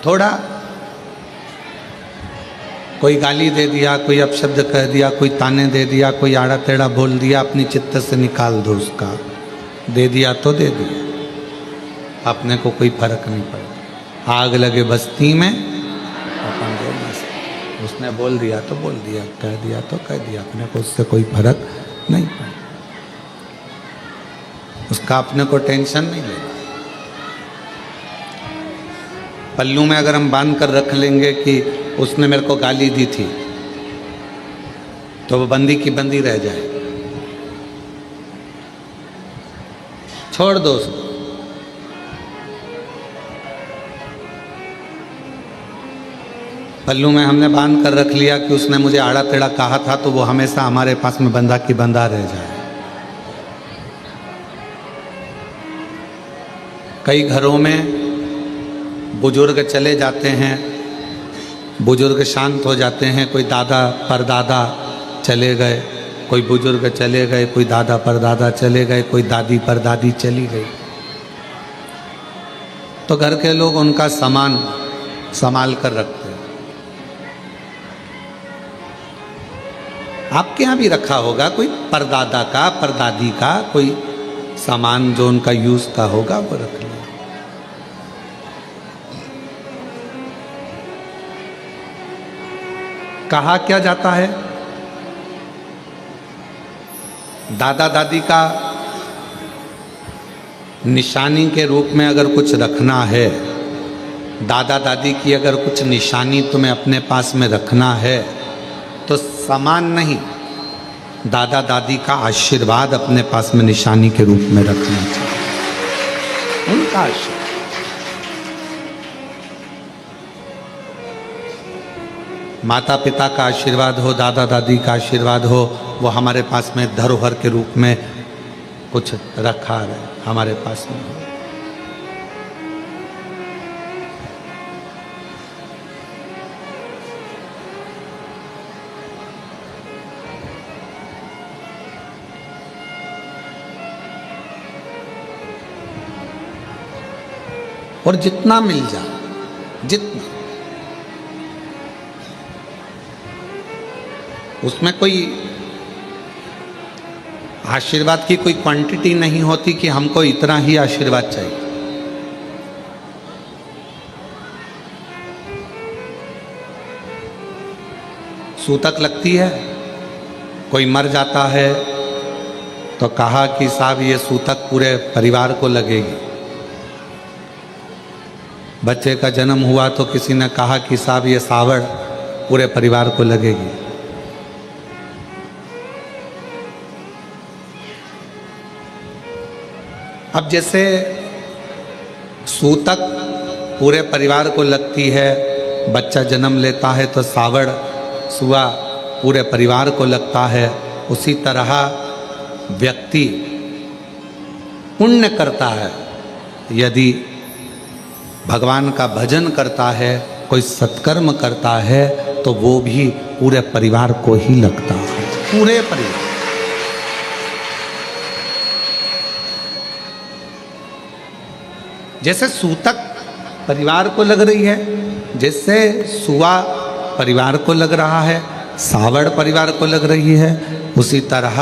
थोड़ा कोई गाली दे दिया, कोई अपशब्द कह दिया, कोई ताने दे दिया, कोई आड़ा टेढ़ा बोल दिया, अपनी चित्त से निकाल दो उसका। दे दिया तो दे दिया, अपने को कोई फर्क नहीं पड़ता। आग लगे बस्ती में अपन दो मस्त। उसने बोल दिया तो बोल दिया, कह दिया तो कह दिया, अपने को उससे कोई फर्क नहीं पड़ता। उसका अपने को टेंशन नहीं लेना। पल्लू में अगर हम बांध कर रख लेंगे कि उसने मेरे को गाली दी थी, तो वो बंदी की बंदी रह जाए। छोड़ दो उसको। पल्लू में हमने बांध कर रख लिया कि उसने मुझे आड़ा टेढ़ा कहा था, तो वो हमेशा हमारे पास में बंधा की बंधा रह जाए। कई घरों में बुजुर्ग चले जाते हैं, बुजुर्ग शांत हो जाते हैं। कोई दादा परदादा चले गए, कोई बुजुर्ग चले गए, कोई दादा परदादा चले गए, कोई दादी परदादी चली गई, तो घर के लोग उनका सामान संभाल कर रखते हैं। आपके यहाँ भी रखा होगा कोई परदादा का, परदादी का कोई सामान जो उनका यूज का होगा, वो रख लिया। कहा क्या जाता है, दादा दादी का निशानी के रूप में अगर कुछ रखना है, दादा दादी की अगर कुछ निशानी तुम्हें अपने पास में रखना है, तो सामान नहीं, दादा दादी का आशीर्वाद अपने पास में निशानी के रूप में रखना चाहिए। उनका आशीर्वाद, माता पिता का आशीर्वाद हो, दादा दादी का आशीर्वाद हो, वो हमारे पास में धरोहर के रूप में कुछ रखा है हमारे पास में। और जितना मिल जाए, जितना, उसमें कोई आशीर्वाद की कोई क्वांटिटी नहीं होती कि हमको इतना ही आशीर्वाद चाहिए। सूतक लगती है, कोई मर जाता है तो कहा कि साहब ये सूतक पूरे परिवार को लगेगी। बच्चे का जन्म हुआ तो किसी ने कहा कि साहब ये सावड़ पूरे परिवार को लगेगी। अब जैसे सूतक पूरे परिवार को लगती है, बच्चा जन्म लेता है तो सावड़ सुआ पूरे परिवार को लगता है, उसी तरह व्यक्ति पुण्य करता है, यदि भगवान का भजन करता है, कोई सत्कर्म करता है, तो वो भी पूरे परिवार को ही लगता है, पूरे परिवार। जैसे सूतक परिवार को लग रही है, जैसे सुआ परिवार को लग रहा है, सावड़ परिवार को लग रही है, उसी तरह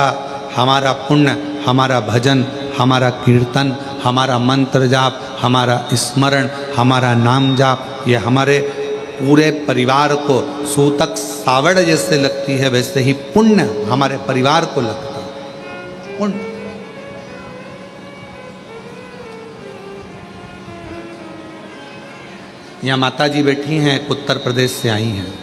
हमारा पुण्य, हमारा भजन, हमारा कीर्तन, हमारा मंत्र जाप, हमारा स्मरण, हमारा नाम जाप, ये हमारे पूरे परिवार को सूतक सावड़ जैसे लगती है, वैसे ही पुण्य हमारे परिवार को लगता है। पुण्य यहाँ माता जी बैठी हैं, उत्तर प्रदेश से आई हैं।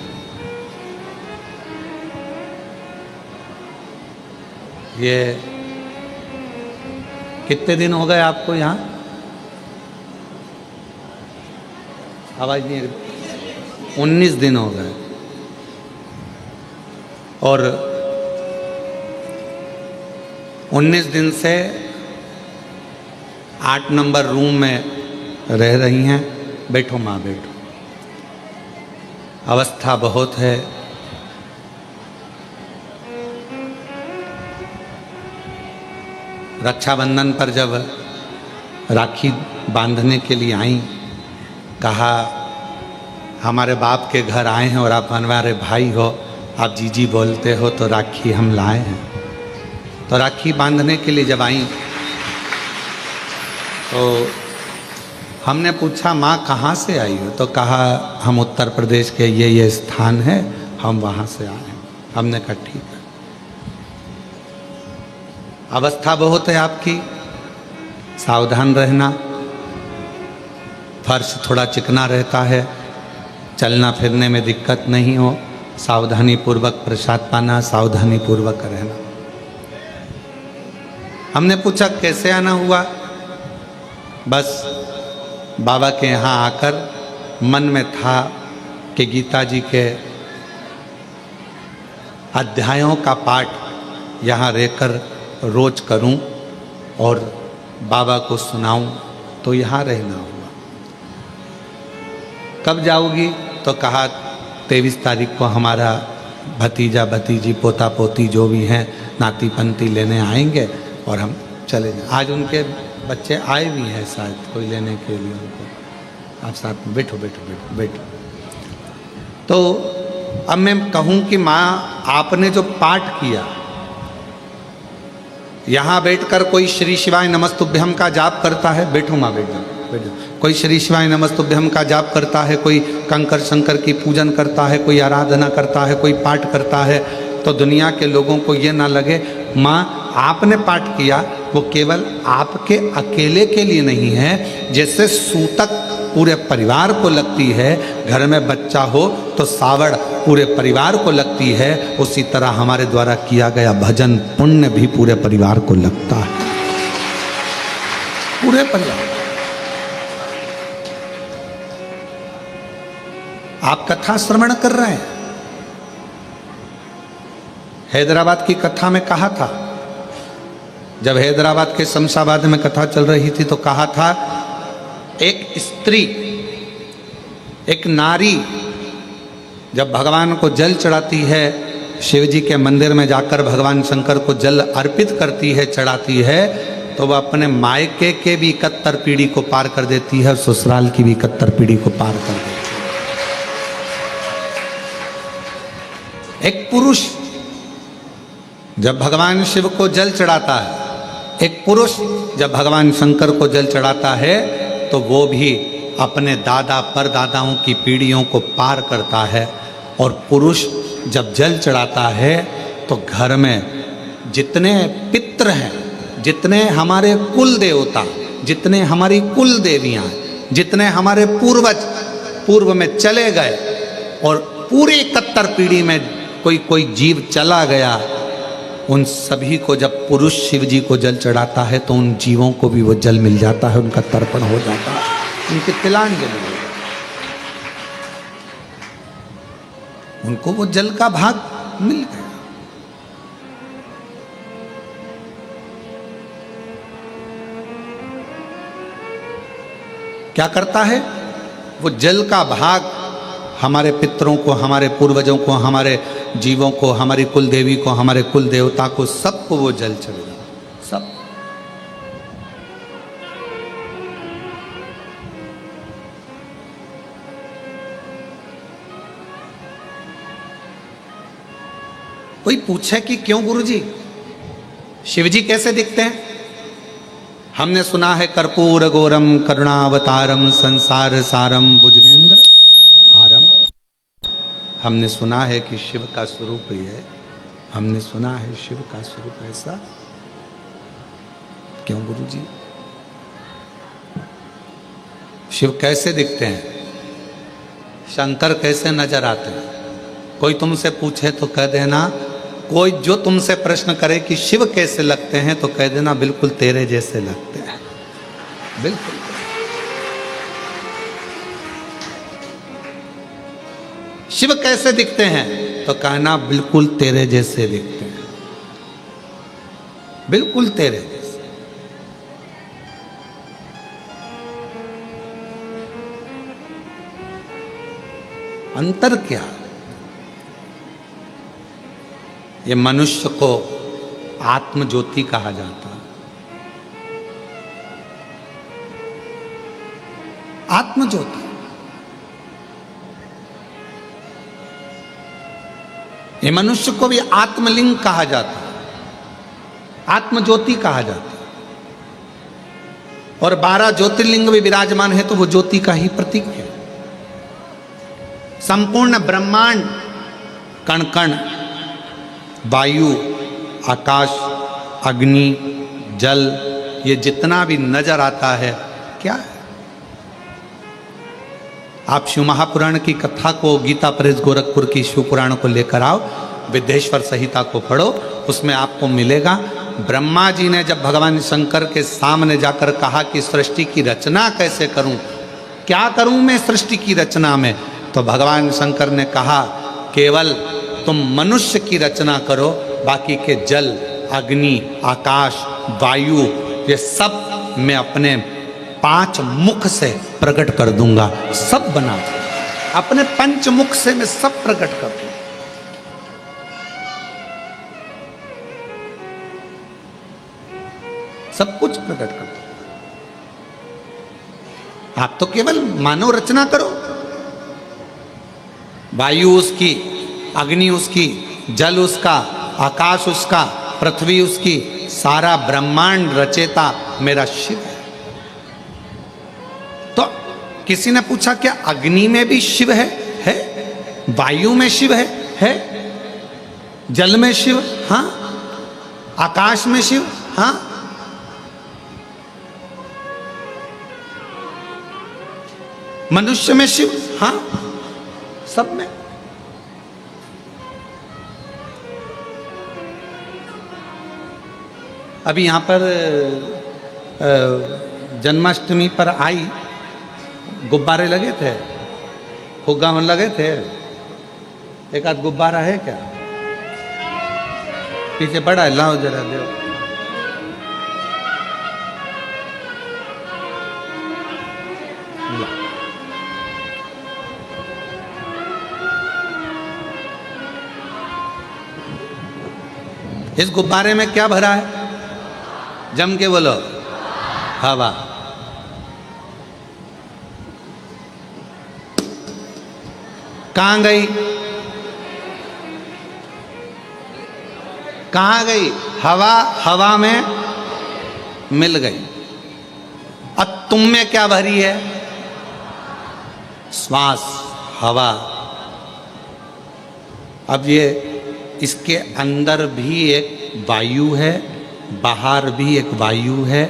ये कितने दिन हो गए आपको यहाँ? आवाज नहीं, 19 दिन हो गए। और 19 दिन से 8 नंबर रूम में रह रही हैं। बैठो माँ, बैठो। अवस्था बहुत है। रक्षाबंधन पर जब राखी बांधने के लिए आई, कहा हमारे बाप के घर आए हैं और आप हमारे भाई हो, आप जीजी बोलते हो, तो राखी हम लाए हैं। तो राखी बांधने के लिए जब आई तो हमने पूछा माँ कहाँ से आई हो? तो कहा हम उत्तर प्रदेश के ये स्थान है, हम वहाँ से आए हैं। हमने कहा ठीक है। अवस्था बहुत है आपकी, सावधान रहना। फर्श थोड़ा चिकना रहता है, चलना फिरने में दिक्कत नहीं हो, सावधानी पूर्वक प्रसाद पाना, सावधानी पूर्वक रहना। हमने पूछा कैसे आना हुआ? बस बाबा के यहाँ आकर मन में था कि गीता जी के अध्यायों का पाठ यहाँ रहकर रोज करूं और बाबा को सुनाऊं, तो यहाँ रहना हुआ। कब जाओगी? तो कहा 23 तारीख को हमारा भतीजा भतीजी पोता पोती जो भी हैं नाती पंती लेने आएंगे और हम चले जाएं। आज उनके बच्चे आए भी हैं शायद कोई लेने के लिए उनको। आप साथ में बैठो बैठो बैठो बैठो। तो अब मैं कहूँ कि माँ आपने जो पाठ किया, यहाँ बैठकर कोई श्री शिवाय नमस्तुभ्यम का जाप करता है? बैठो माँ, बैठ जाओ बैठ जाओ। कोई श्री शिवाय नमस्तुभ्यम का जाप करता है, कोई कंकर शंकर की पूजन करता है, कोई आराधना करता है, कोई पाठ करता है, तो दुनिया के लोगों को ये ना लगे माँ आपने पाठ किया वो केवल आपके अकेले के लिए नहीं है। जैसे सूतक पूरे परिवार को लगती है, घर में बच्चा हो तो सावड़ पूरे परिवार को लगती है, उसी तरह हमारे द्वारा किया गया भजन पुण्य भी पूरे परिवार को लगता है, पूरे परिवार। आप कथा श्रवण कर रहे हैं। हैदराबाद की कथा में कहा था, जब हैदराबाद के शमशाबाद में कथा चल रही थी तो कहा था एक स्त्री, एक नारी जब भगवान को जल चढ़ाती है, शिव जी के मंदिर में जाकर भगवान शंकर को जल अर्पित करती है, चढ़ाती है, तो वह अपने मायके के भी 71 पीढ़ी को पार कर देती है, ससुराल की भी 71 पीढ़ी को पार कर देती है। एक पुरुष जब भगवान शिव को जल चढ़ाता है, एक पुरुष जब भगवान शंकर को जल चढ़ाता है, तो वो भी अपने दादा परदादाओं की पीढ़ियों को पार करता है। और पुरुष जब जल चढ़ाता है तो घर में जितने पितृ हैं, जितने हमारे कुल देवता, जितने हमारी कुल देवियाँ, जितने हमारे पूर्वज पूर्व में चले गए और पूरे 71 पीढ़ी में कोई जीव चला गया, उन सभी को जब पुरुष शिव जी को जल चढ़ाता है तो उन जीवों को भी वो जल मिल जाता है, उनका तर्पण हो जाता है, उनकी तिलांजलि, उनको वो जल का भाग मिल गया। क्या करता है वो जल का भाग? हमारे पितरों को, हमारे पूर्वजों को, हमारे जीवों को, हमारी कुल देवी को, हमारे कुल देवता को, सबको वो जल चढ़ेगा, सब। कोई पूछे कि क्यों गुरुजी शिवजी कैसे दिखते हैं? हमने सुना है कर्पूर गौरम करुणावतारम संसार सारम भुजगेंद्र हारम। हमने सुना है कि शिव का स्वरूप ही है, हमने सुना है शिव का स्वरूप ऐसा। क्यों गुरुजी? शिव कैसे दिखते हैं? शंकर कैसे नजर आते हैं? कोई तुमसे पूछे तो कह देना, कोई जो तुमसे प्रश्न करे कि शिव कैसे लगते हैं तो कह देना बिल्कुल तेरे जैसे लगते हैं, बिल्कुल। शिव कैसे दिखते हैं तो कहना बिल्कुल तेरे जैसे दिखते हैं, बिल्कुल तेरे जैसे। अंतर क्या? ये मनुष्य को आत्म ज्योति कहा जाता है। आत्म ज्योति ये मनुष्य को भी आत्मलिंग कहा जाता है, आत्मज्योति कहा जाता है। और 12 ज्योतिर्लिंग भी विराजमान है तो वो ज्योति का ही प्रतीक है। संपूर्ण ब्रह्मांड, कण कण, वायु, आकाश, अग्नि, जल, ये जितना भी नजर आता है क्या है? आप शिव महापुराण की कथा को, गीता प्रेस गोरखपुर की शिव पुराण को लेकर आओ, विद्येश्वर संहिता को पढ़ो, उसमें आपको मिलेगा। ब्रह्मा जी ने जब भगवान शंकर के सामने जाकर कहा कि सृष्टि की रचना कैसे करूं, क्या करूं मैं सृष्टि की रचना में, तो भगवान शंकर ने कहा केवल तुम मनुष्य की रचना करो, बाकी के जल, अग्नि, आकाश, वायु, ये सब मैं अपने 5 मुख से प्रकट कर दूंगा, सब बना दूंगा। अपने 5 मुख से मैं सब प्रकट कर दूंगा। सब कुछ प्रकट कर दूंगा। आप तो केवल मानव रचना करो, वायु उसकी, अग्नि उसकी, जल उसका, आकाश उसका, पृथ्वी उसकी, सारा ब्रह्मांड रचेता मेरा शिव है। तो किसी ने पूछा क्या अग्नि में भी शिव है? है। वायु में शिव है। जल में शिव, हाँ। आकाश में शिव, हाँ। मनुष्य में शिव, हाँ। सब में। अभी यहाँ पर जन्माष्टमी पर आई, गुब्बारे लगे थे, फुग्गा में लगे थे। एक आध गुब्बारा है क्या? पीछे बड़ा है, लाओ जरा दो। इस गुब्बारे में क्या भरा है? जम के बोलो, हवा। कहां गई? कहां गई? हवा हवा में मिल गई। अब तुम में क्या भरी है? श्वास, हवा। अब ये इसके अंदर भी एक वायु है, बाहर भी एक वायु है।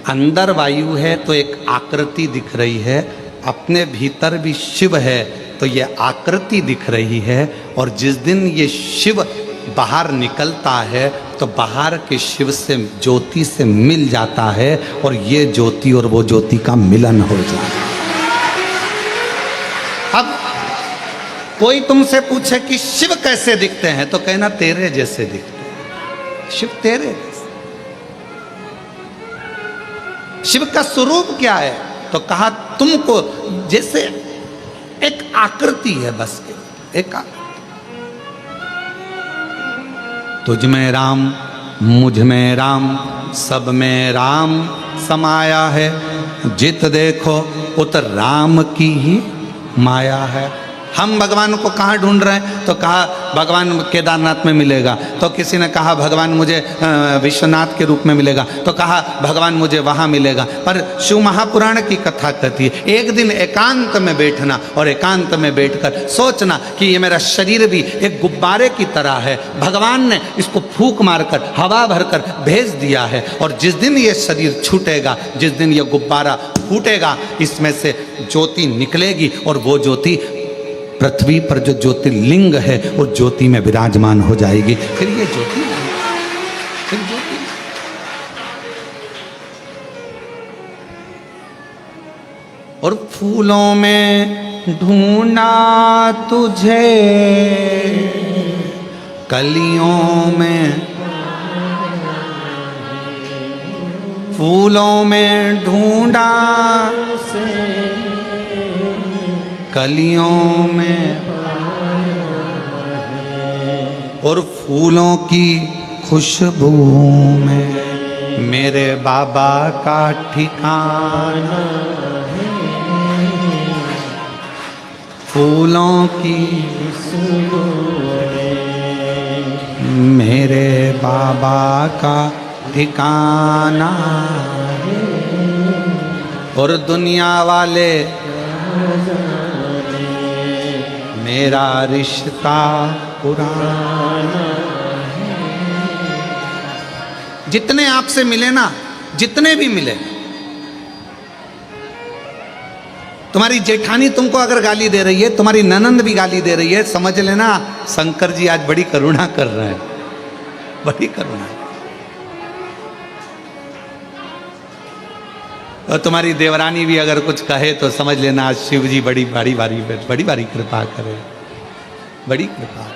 अंदर वायु है तो एक आकृति दिख रही है, अपने भीतर भी शिव है तो ये आकृति दिख रही है। और जिस दिन ये शिव बाहर निकलता है तो बाहर के शिव से, ज्योति से मिल जाता है और ये ज्योति और वो ज्योति का मिलन हो जाता है। अब कोई तुमसे पूछे कि शिव कैसे दिखते हैं तो कहना तेरे जैसे दिखते हैं। शिव तेरे जैसे। शिव का स्वरूप क्या है? तो कहा तुमको जैसे एक आकृति है, बस एक आकृति। तुझ में राम, मुझ में राम, सब में राम समाया है। जित देखो उत राम की ही माया है। हम भगवान को कहाँ ढूंढ रहे हैं? तो कहा भगवान केदारनाथ में मिलेगा, तो किसी ने कहा भगवान मुझे विश्वनाथ के रूप में मिलेगा, तो कहा भगवान मुझे वहाँ मिलेगा। पर शिव महापुराण की कथा कहती है एक दिन एकांत में बैठना और एकांत में बैठकर सोचना कि ये मेरा शरीर भी एक गुब्बारे की तरह है, भगवान ने इसको फूंक मारकर हवा भरकर भेज दिया है। और जिस दिन ये शरीर छूटेगा, जिस दिन ये गुब्बारा फूटेगा, इसमें से ज्योति निकलेगी और वो ज्योति पृथ्वी पर जो ज्योतिर्लिंग है वो ज्योति में विराजमान हो जाएगी। फिर ये ज्योति, फिर ज्योति। और फूलों में ढूंढा तुझे, कलियों में, फूलों में ढूंढा कलियों में, और फूलों की खुशबू में मेरे बाबा का ठिकाना है। फूलों की खुशबू में मेरे बाबा का ठिकाना और दुनिया वाले मेरा रिश्ता पुराना। जितने आपसे मिले ना, जितने भी मिले, तुम्हारी जेठानी तुमको अगर गाली दे रही है, तुम्हारी ननंद भी गाली दे रही है, समझ लेना शंकर जी आज बड़ी करुणा कर रहे हैं, बड़ी करुणा। और तुम्हारी देवरानी भी अगर कुछ कहे तो समझ लेना आज शिव जी बड़ी भारी कृपा करे, बड़ी कृपा।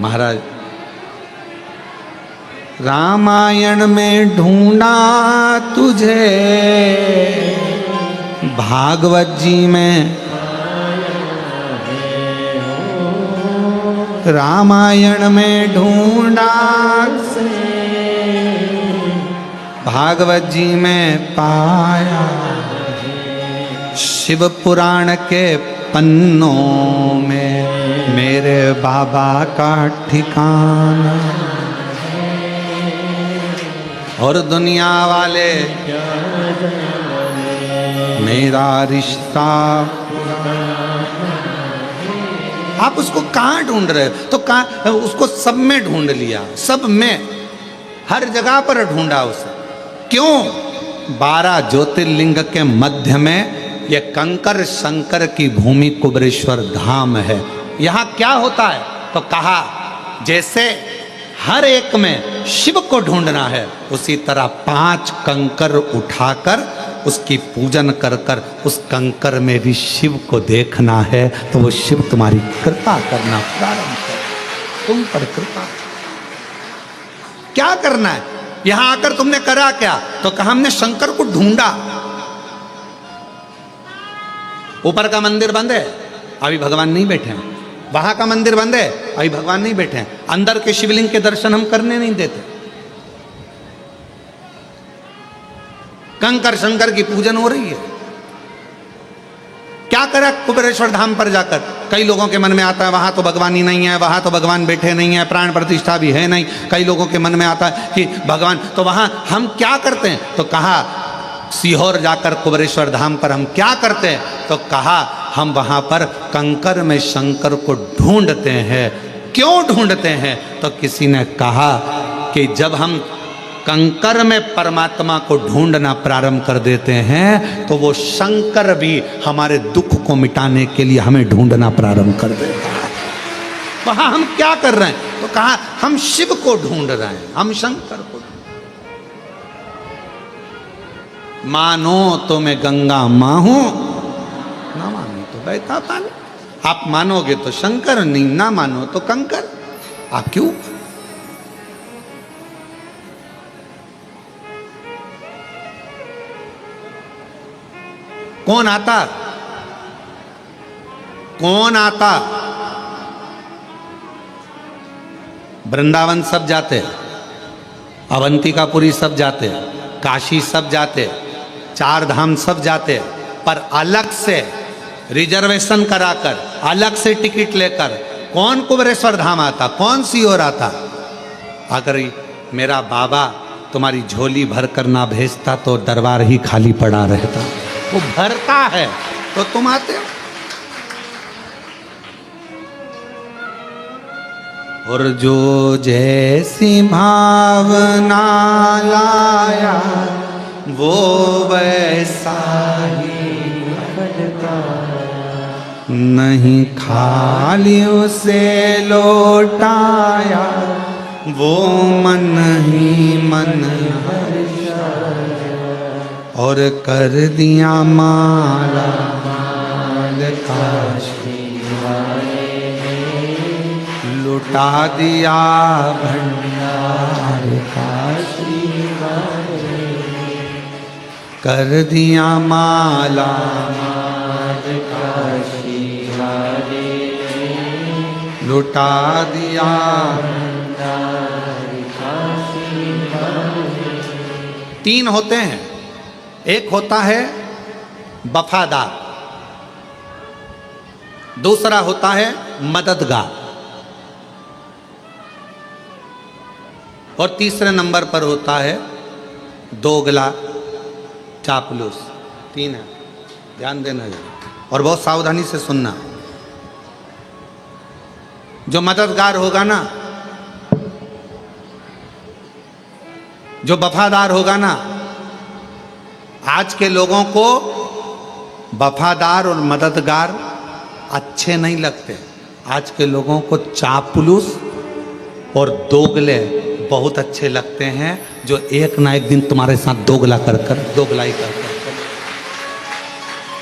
महाराज रामायण में ढूंढा तुझे, भागवत जी में रामायण में ढूंढा, भागवत जी में पाया, शिव पुराण के पन्नों में मेरे बाबा का ठिकाना और दुनिया वाले मेरा रिश्ता। आप उसको कहाँ ढूंढ रहे हो? तो कहाँ, उसको सब में ढूंढ लिया, सब में, हर जगह पर ढूंढा उसे। क्यों? 12 ज्योतिर्लिंग के मध्य में ये कंकर शंकर की भूमि कुबेरेश्वर धाम है। यहाँ क्या होता है? तो कहा जैसे हर एक में शिव को ढूंढना है, उसी तरह 5 कंकर उठाकर उसकी पूजन कर कर उस कंकर में भी शिव को देखना है, तो वो शिव तुम्हारी कृपा करना प्रारंभ कर, तुम पर कृपा। क्या करना है? यहां आकर तुमने करा क्या? तो कहा हमने शंकर को ढूंढा। ऊपर का मंदिर बंद है, अभी भगवान नहीं बैठे हैं। वहां का मंदिर बंद है, अभी भगवान नहीं बैठे हैं। अंदर के शिवलिंग के दर्शन हम करने नहीं देते। कंकर शंकर की पूजन हो रही है। क्या करा कुबेरेश्वर धाम पर जाकर? कई लोगों के मन में आता है वहां तो भगवान ही नहीं है, वहां तो भगवान बैठे नहीं है, प्राण प्रतिष्ठा भी है नहीं। कई लोगों के मन में आता है कि भगवान, तो वहां हम क्या करते हैं? तो कहा सीहोर जाकर कुबेरेश्वर धाम पर हम क्या करते हैं? तो कहा हम वहां पर कंकर में शंकर को ढूंढते हैं। क्यों ढूंढते हैं? तो किसी ने कहा कि जब हम कंकर में परमात्मा को ढूंढना प्रारंभ कर देते हैं तो वो शंकर भी हमारे दुख को मिटाने के लिए हमें ढूंढना प्रारंभ कर देता है। वहां हम क्या कर रहे हैं? तो कहा हम शिव को ढूंढ रहे हैं, हम शंकर को। मानो तो मैं गंगा मां हूं, ना मानो तो बहता पानी। आप मानोगे तो शंकर, नहीं ना मानो तो कंकर। आप क्यों? कौन आता? कौन आता? वृंदावन सब जाते, अवंतिकापुरी सब जाते, काशी सब जाते, 4 धाम सब जाते, पर अलग से रिजर्वेशन कराकर, अलग से टिकट लेकर कौन कुबेरेश्वर धाम आता? कौन सीहोर आता? अगर मेरा बाबा तुम्हारी झोली भर कर ना भेजता तो दरबार ही खाली पड़ा रहता। वो भरता है तो तुम आते हो। और जो जैसी भावना लाया वो वैसा ही नहीं, खाली उसे लौटाया वो मन ही मन और कर दिया माला माल काशी लुटा दिया भंडार काशी कर दिया माला माल काशी लुटा दिया भंडार काशी। 3 होते हैं। एक होता है वफादार, दूसरा होता है मददगार, और तीसरे नंबर पर होता है दोगला, चापलूस। तीन है, ध्यान देना जरा और बहुत सावधानी से सुनना। जो मददगार होगा ना, जो वफादार होगा ना, आज के लोगों को वफादार और मददगार अच्छे नहीं लगते। आज के लोगों को चापलूस और दोगले बहुत अच्छे लगते हैं, जो एक ना एक दिन तुम्हारे साथ दोगलाई कर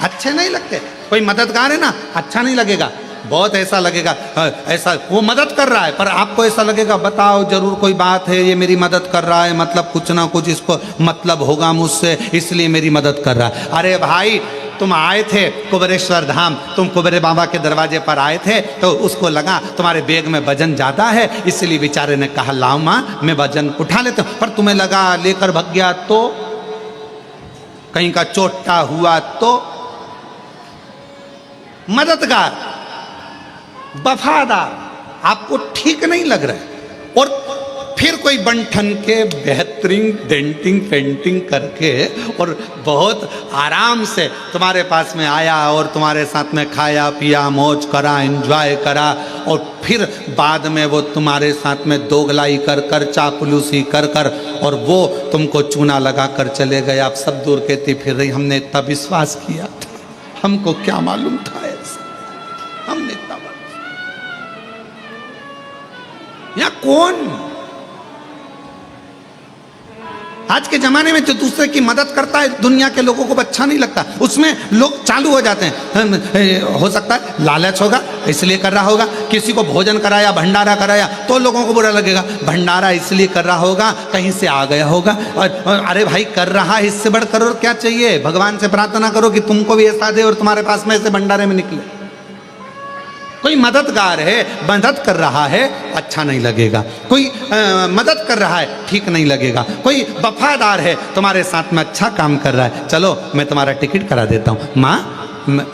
अच्छे नहीं लगते। कोई मददगार है ना, अच्छा नहीं लगेगा, बहुत ऐसा लगेगा ऐसा वो मदद कर रहा है, पर आपको ऐसा लगेगा बताओ जरूर कोई बात है, ये मेरी मदद कर रहा है, मतलब कुछ ना कुछ इसको मतलब होगा मुझसे, इसलिए मेरी मदद कर रहा है। अरे भाई, तुम आए थे कुबेरेश्वर धाम, तुम कुबेरे बाबा के दरवाजे पर आए थे, तो उसको लगा तुम्हारे बैग में वजन ज़्यादा है, इसलिए बेचारे ने कहा लाओ माँ मैं वजन उठा लेता हूँ, पर तुम्हें लगा लेकर भाग गया तो कहीं का चोटा हुआ तो। मददगार, वफादार आपको ठीक नहीं लग रहा है, और फिर कोई बंठन के बेहतरीन डेंटिंग पेंटिंग करके और बहुत आराम से तुम्हारे पास में आया और तुम्हारे साथ में खाया पिया मौज करा एंजॉय करा, और फिर बाद में वो तुम्हारे साथ में दोगलाई कर कर चापलूसी कर कर और वो तुमको चूना लगा कर चले गए। आप सब दूर कहती फिर रही हमने इतना विश्वास किया था, हमको क्या मालूम था ऐसा, हमने इतना या कौन। आज के जमाने में जो दूसरे की मदद करता है दुनिया के लोगों को अच्छा नहीं लगता, उसमें लोग चालू हो जाते हैं। हो सकता है लालच होगा इसलिए कर रहा होगा, किसी को भोजन कराया भंडारा कराया तो लोगों को बुरा लगेगा, भंडारा इसलिए कर रहा होगा कहीं से आ गया होगा, और अरे भाई कर रहा है इससे बढ़कर और क्या चाहिए। भगवान से प्रार्थना करो कि तुमको भी ऐसा दे और तुम्हारे पास में ऐसे भंडारे में निकले। कोई मददगार है, मदद कर रहा है, अच्छा नहीं लगेगा। कोई मदद कर रहा है, ठीक नहीं लगेगा। कोई वफादार है, तुम्हारे साथ में अच्छा काम कर रहा है, चलो मैं तुम्हारा टिकट करा देता हूँ, माँ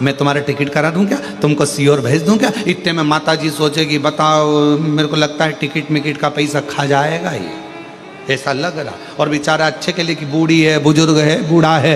मैं तुम्हारा टिकट करा दूँ क्या, तुमको सीओर भेज दूँ क्या। इतने में माता जी सोचेगी बताओ मेरे को लगता है टिकट मिकट का पैसा खा जाएगा ये, ऐसा लग रहा। और बेचारा अच्छे के लिए कि बूढ़ी है, बुजुर्ग है, बूढ़ा है,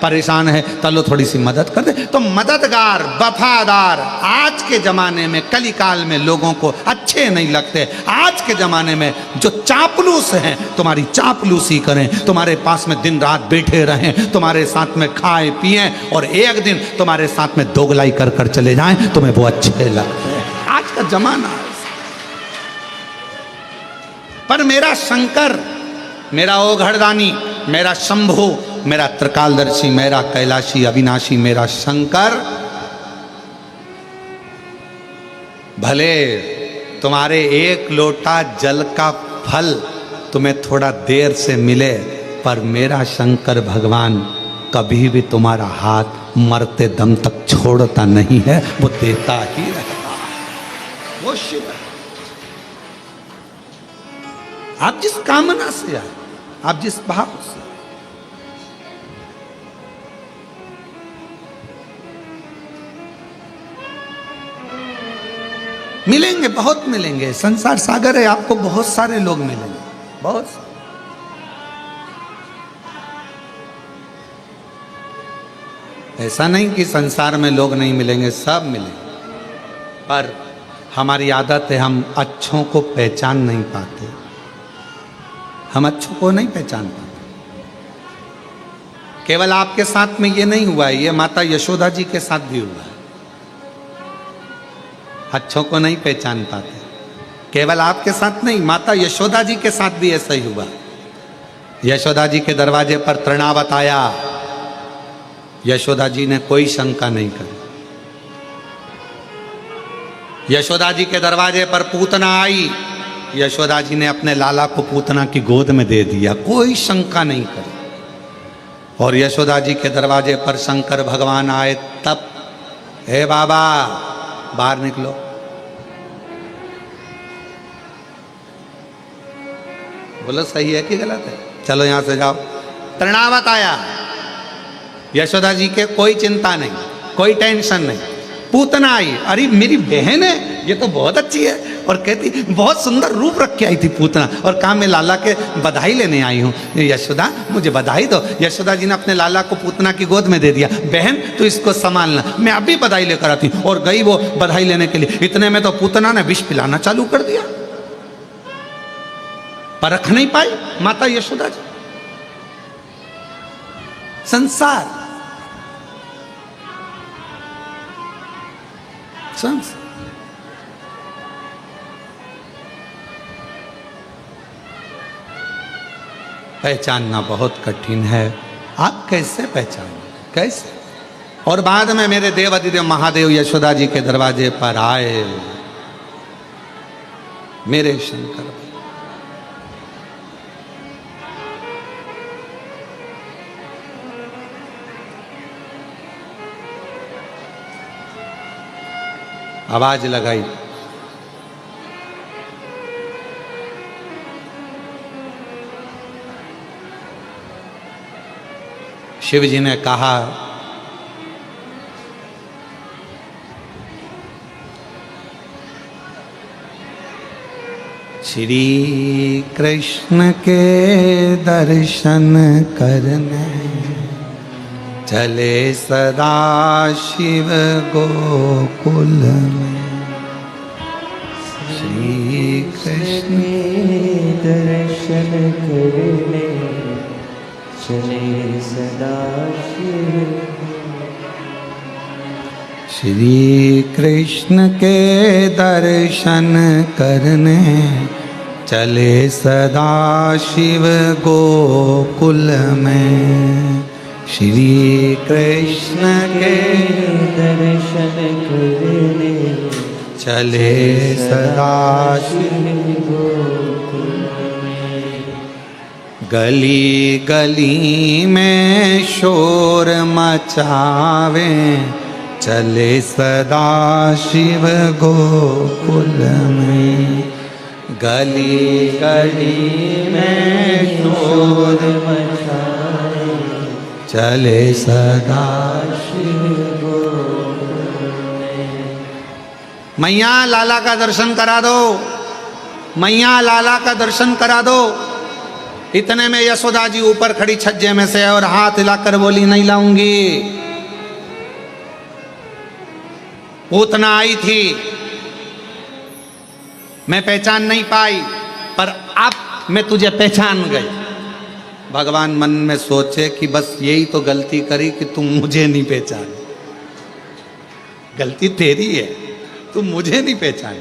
परेशान है, चलो थोड़ी सी मदद कर दे। तो मददगार वफादार आज के ज़माने में कलिकाल में लोगों को अच्छे नहीं लगते। आज के ज़माने में जो चापलूस हैं तुम्हारी चापलूसी करें, तुम्हारे पास में दिन रात बैठे रहें, तुम्हारे साथ में खाएं पिएं और एक दिन तुम्हारे साथ में दोगलाई कर कर चले जाएं, तुम्हें वो अच्छे लगते हैं। आज का जमाना है। पर मेरा शंकर, मेरा ओघड़दानी, मेरा शंभु, मेरा त्रिकालदर्शी, मेरा कैलाशी अविनाशी, मेरा शंकर भले तुम्हारे एक लोटा जल का फल तुम्हें थोड़ा देर से मिले, पर मेरा शंकर भगवान कभी भी तुम्हारा हाथ मरते दम तक छोड़ता नहीं है, वो देता ही रहता है। वो शिव है। आप जिस कामना से आए, आप जिस भाव से, मिलेंगे, बहुत मिलेंगे। संसार सागर है, आपको बहुत सारे लोग मिलेंगे, बहुत सारे। ऐसा नहीं कि संसार में लोग नहीं मिलेंगे, सब मिलेंगे, पर हमारी आदत है हम अच्छों को पहचान नहीं पाते, हम अच्छों को नहीं पहचान पाते। केवल आपके साथ में ये नहीं हुआ है, ये माता यशोदा जी के साथ भी हुआ है। अच्छों को नहीं पहचान पाते, केवल आपके साथ नहीं, माता यशोदा जी के साथ भी ऐसा ही हुआ। यशोदा जी के दरवाजे पर तृणावत आया, यशोदा जी ने कोई शंका नहीं करी। यशोदा जी के दरवाजे पर पूतना आई, यशोदा जी ने अपने लाला को पूतना की गोद में दे दिया, कोई शंका नहीं करी। और यशोदा जी के दरवाजे पर शंकर भगवान आए, तब हे बाबा बाहर निकलो। बोलो सही है कि गलत है, चलो यहां से जाओ। तृणावत आया, यशोदा जी के कोई चिंता नहीं, कोई टेंशन नहीं, पूतना आई, अरे मेरी बहन है, ये तो बहुत अच्छी है, और कहती बहुत सुंदर रूप रख के आई थी पूतना, और कहा मैं लाला के बधाई लेने आई हूँ, यशोदा मुझे बधाई दो। यशोदा जी ने अपने लाला को पूतना की गोद में दे दिया, बहन तू इसको संभालना, मैं अभी बधाई लेकर आती हूँ। और गई वो बधाई लेने के लिए, इतने में तो पूतना ने विष पिलाना चालू कर दिया, परख नहीं पाई माता यशोदा जी। संसार पहचानना बहुत कठिन है। आप कैसे पहचानो, कैसे? और बाद में मेरे देव अधिदेव महादेव यशोदा जी के दरवाजे पर आए, मेरे शंकर। आवाज लगाई, शिव जी ने कहा श्री कृष्ण के दर्शन करने चले सदा शिव गोकुल में। श्री कृष्ण दर्शन करने चले सदा शिव। श्री कृष्ण के दर्शन करने चले सदा शिव गोकुल में। श्री कृष्ण के दर्शन करने चले सदा शिव गोकुल में। गली गली में शोर मचावे चले सदा शिव गोकुल में। गली गली में शोर मचाए चले सदा शिव गोकुल में। मैया लाला का दर्शन करा दो, मैया लाला का दर्शन करा दो। इतने में यशोदा जी ऊपर खड़ी छज्जे में से और हाथ हिलाकर बोली नहीं लाऊंगी। पूतना आई थी, मैं पहचान नहीं पाई, पर अब मैं तुझे पहचान गई। भगवान मन में सोचे कि बस यही तो गलती करी कि तुम मुझे नहीं पहचाने। गलती तेरी है, तुम मुझे नहीं पहचाने।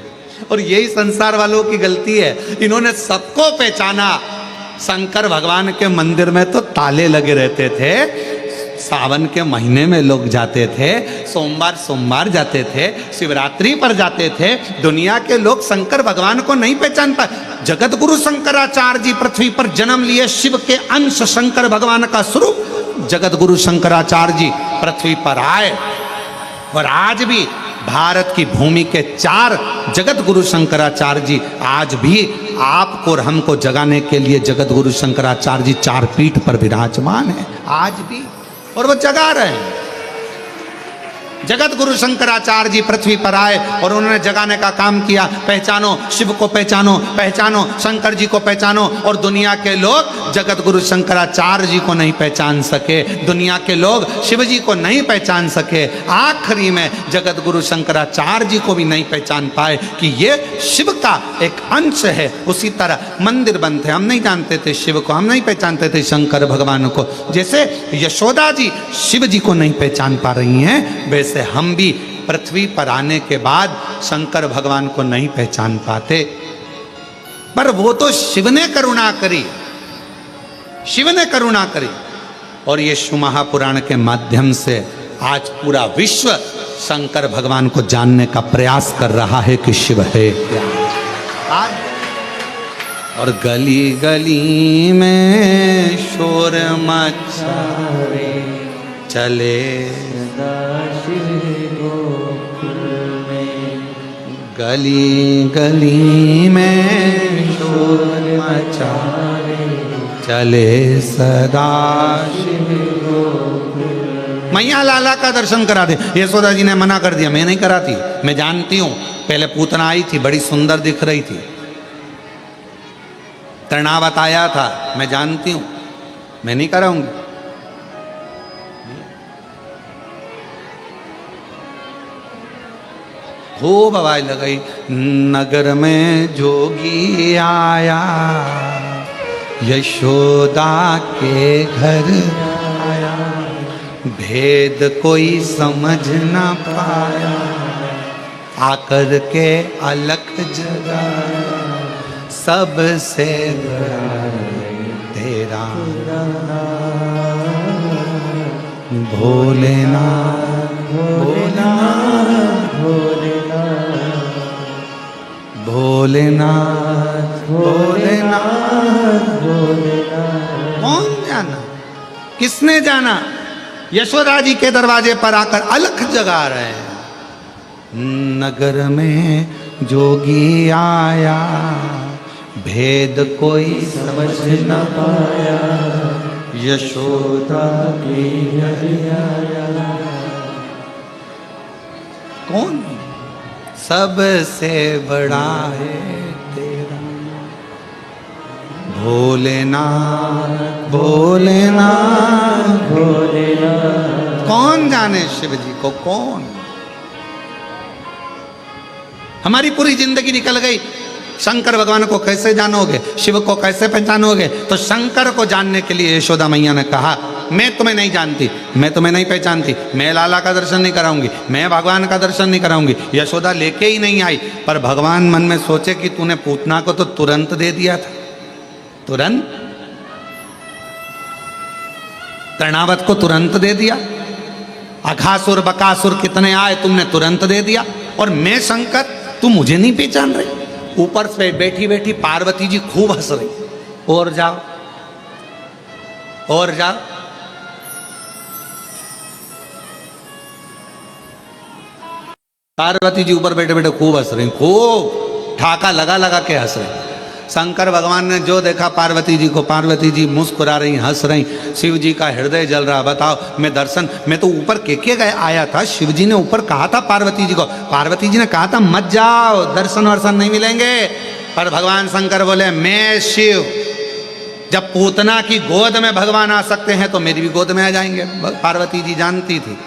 और यही संसार वालों की गलती है, इन्होंने सबको पहचाना। शंकर भगवान के मंदिर में तो ताले लगे रहते थे, सावन के महीने में लोग जाते थे, सोमवार सोमवार जाते थे, शिवरात्रि पर जाते थे। दुनिया के लोग शंकर भगवान को नहीं पहचान पाए। जगत गुरु शंकराचार्य जी पृथ्वी पर जन्म लिए, शिव के अंश, शंकर भगवान का स्वरूप जगत गुरु शंकराचार्य जी पृथ्वी पर आए। और आज भी भारत की भूमि के 4 जगत गुरु शंकराचार्य जी आज भी आपको और हमको जगाने के लिए जगत गुरु शंकराचार्य जी 4 पीठ पर विराजमान है आज भी, और वो जगा रहे हैं। जगत गुरु शंकराचार्य जी पृथ्वी पर आए और उन्होंने जगाने का काम किया। पहचानो शिव को, पहचानो, पहचानो शंकर जी को, पहचानो। और दुनिया के लोग जगत गुरु शंकराचार्य जी को नहीं पहचान सके, दुनिया के लोग शिव जी को नहीं पहचान सके। आखिरी में जगत गुरु शंकराचार्य जी को भी नहीं पहचान पाए कि ये शिव का एक अंश है। उसी तरह मंदिर बनते, हम नहीं जानते थे शिव को, हम नहीं पहचानते थे शंकर भगवान को। जैसे यशोदा जी शिव जी को नहीं पहचान पा रही हैं, वैसे हम भी पृथ्वी पर आने के बाद शंकर भगवान को नहीं पहचान पाते। पर वो तो शिव ने करुणा करी, शिव ने करुणा करी। और ये शिव महापुराण के माध्यम से आज पूरा विश्व शंकर भगवान को जानने का प्रयास कर रहा है कि शिव है क्या। और गली गली में शोर मचावे चले गली गली में शोर मचावे चले सदा शिव गोकुल मैया लाला का दर्शन करा दे। यशोदा जी ने मना कर दिया, मैं नहीं कराती, मैं जानती हूं। पहले पूतना आई थी, बड़ी सुंदर दिख रही थी, तृणावत आया था, मैं जानती हूं, मैं नहीं कराऊंगी। खूब आवाज लगाई, नगर में जोगी आया, यशोदा के घर आया, भेद कोई समझ न पाया, आकर के अलख जगाया, सबसे बड़ा तेरा भोलेनाथ, भोलेनाथ, भोलेनाथ, भोलेनाथ, भोलेनाथ। कौन जाना, किसने जाना? यशोदा जी के दरवाजे पर आकर अलख जगा रहे हैं। नगर में जोगी आया, भेद कोई समझ न पाया, यशोदा की आया। कौन? सबसे बड़ा है तेरा भोलेनाथ, भोलेनाथ, भोलेनाथ। कौन जाने शिव जी को? कौन? हमारी पूरी जिंदगी निकल गई, शंकर भगवान को कैसे जानोगे, शिव को कैसे पहचानोगे? तो शंकर को जानने के लिए यशोदा मैया ने कहा, मैं तुम्हें नहीं जानती, मैं तुम्हें नहीं पहचानती, मैं लाला का दर्शन नहीं कराऊंगी, मैं भगवान का दर्शन नहीं कराऊंगी। यशोदा लेके ही नहीं आई, पर भगवान मन में सोचे कि तूने पूतना को तो तुरंत दे दिया था, तुरंत तृणावत को तुरंत दे दिया, अघासुर बकासुर कितने आए तुमने तुरंत दे दिया, और मैं शंकर, तू मुझे नहीं पहचान रही। ऊपर से बैठी बैठी पार्वती जी खूब हंस रही, और जाओ और जाओ। पार्वती जी ऊपर बैठे बैठे खूब हंस रही, खूब ठाका लगा लगा के हंस रही। शंकर भगवान ने जो देखा पार्वती जी को, पार्वती जी मुस्कुरा रही, हंस रही, शिव जी का हृदय जल रहा। बताओ, मैं दर्शन, मैं तो ऊपर के गए आया था, शिव जी ने ऊपर कहा था पार्वती जी को, पार्वती जी ने कहा था मत जाओ, दर्शन वर्शन नहीं मिलेंगे, पर भगवान शंकर बोले मैं शिव, जब पूतना की गोद में भगवान आ सकते हैं तो मेरी भी गोद में आ जाएंगे। पार्वती जी जानती थी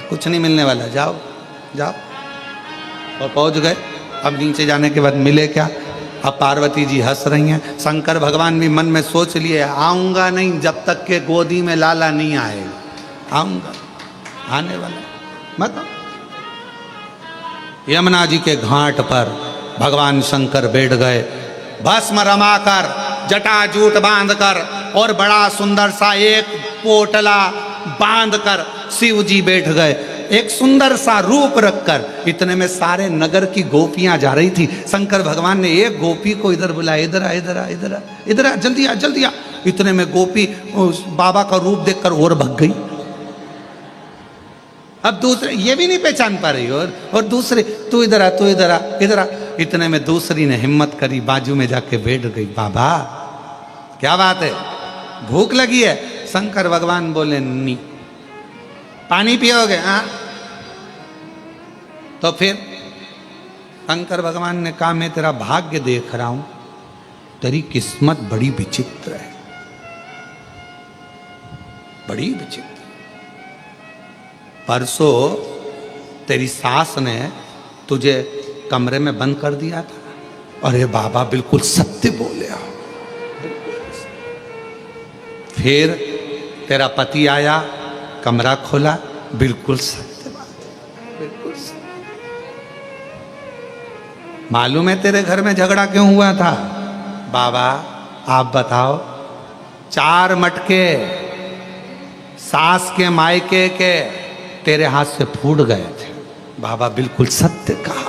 कुछ नहीं मिलने वाला, जाओ जाओ, और पहुंच गए। अब नीचे जाने के बाद मिले क्या? अब पार्वती जी हंस रही हैं, शंकर भगवान भी मन में सोच लिए आऊंगा नहीं जब तक के गोदी में लाला नहीं आएगा, आऊंगा, आने वाला मत। यमुना जी के घाट पर भगवान शंकर बैठ गए, भस्म रमाकर, जटाजूट बांधकर, और बड़ा सुंदर सा एक पोटला बांधकर शिव जी बैठ गए, एक सुंदर सा रूप रखकर। इतने में सारे नगर की गोपियां जा रही थी। शंकर भगवान ने एक गोपी को इधर बुलाया, इधर आ, इधर आ, इधर आ, इधर आ, जल्दी आ, जल्दी आ। इतने में गोपी उस बाबा का रूप देखकर और भग गई। अब दूसरे ये भी नहीं पहचान पा रही, और दूसरे तू इधर आ, तू इधर आ, इधर आ। इतने में दूसरी ने हिम्मत करी, बाजू में जाके बैठ गई। बाबा क्या बात है, भूख लगी है? शंकर भगवान बोले नहीं। पानी पियोगे? हाँ। तो फिर शंकर भगवान ने कहा मैं तेरा भाग्य देख रहा हूं, तेरी किस्मत बड़ी विचित्र है, बड़ी विचित्र। परसों तेरी सास ने तुझे कमरे में बंद कर दिया था। अरे बाबा बिल्कुल सत्य बोले हो। फिर तेरा पति आया, कमरा खोला, बिल्कुल सत्य बात है, बिल्कुल सत्य। मालूम है तेरे घर में झगड़ा क्यों हुआ था? बाबा आप बताओ। 4 मटके सास के मायके के तेरे हाथ से फूट गए थे। बाबा बिल्कुल सत्य कहा।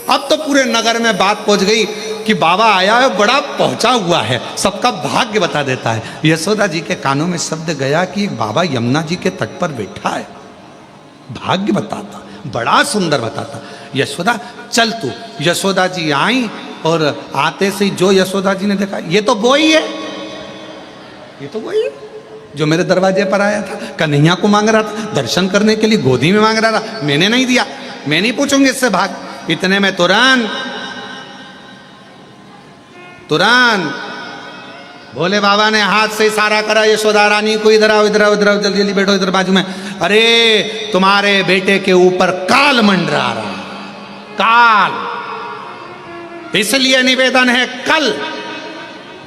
अब तो पूरे नगर में बात पहुंच गई कि बाबा आया है, बड़ा पहुंचा हुआ है, सबका भाग्य बता देता है। यशोदा जी के कानों में शब्द गया कि बाबा यमुना जी के तट पर बैठा है, भाग्य बताता, बड़ा सुंदर बताता। यशोदा चल तू। यशोदा जी आई, और आते से जो यशोदा जी ने देखा, ये तो वो ही है, ये तो वही जो मेरे दरवाजे पर आया था, कन्हैया को मांग रहा था, दर्शन करने के लिए गोदी में मांग रहा था, मैंने नहीं दिया, मैं नहीं पूछूंगी इससे भाग। इतने में तुरंत भोले बाबा ने हाथ से इशारा करा, यशोदा रानी को इधर आओ, इधर आओ, इधर आओ, जल्दी जल्दी बैठो इधर बाजू में। अरे तुम्हारे बेटे के ऊपर काल मंडरा रहा, काल, इसलिए निवेदन है कल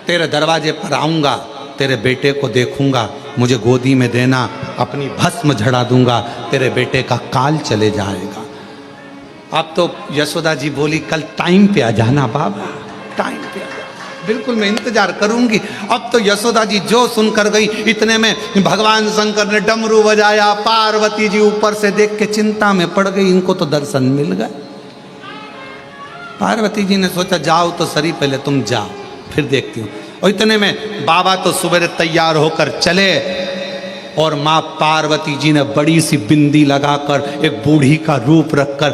तेरे दरवाजे पर आऊंगा, तेरे बेटे को देखूंगा, मुझे गोदी में देना, अपनी भस्म झड़ा दूंगा, तेरे बेटे का काल चले जाएगा। अब तो यशोदा जी बोली कल टाइम पे आ जाना बाबा, टाइम पे आ जाना, बिल्कुल मैं इंतजार करूंगी। अब तो यशोदा जी जो सुनकर गई, इतने में भगवान शंकर ने डमरू बजाया, पार्वती जी ऊपर से देख के चिंता में पड़ गई, इनको तो दर्शन मिल गए। पार्वती जी ने सोचा जाओ तो सही, पहले तुम जाओ फिर देखती हूँ। और इतने में बाबा तो सुबह तैयार होकर चले और माँ पार्वती जी ने बड़ी सी बिंदी लगाकर, एक बूढ़ी का रूप रखकर,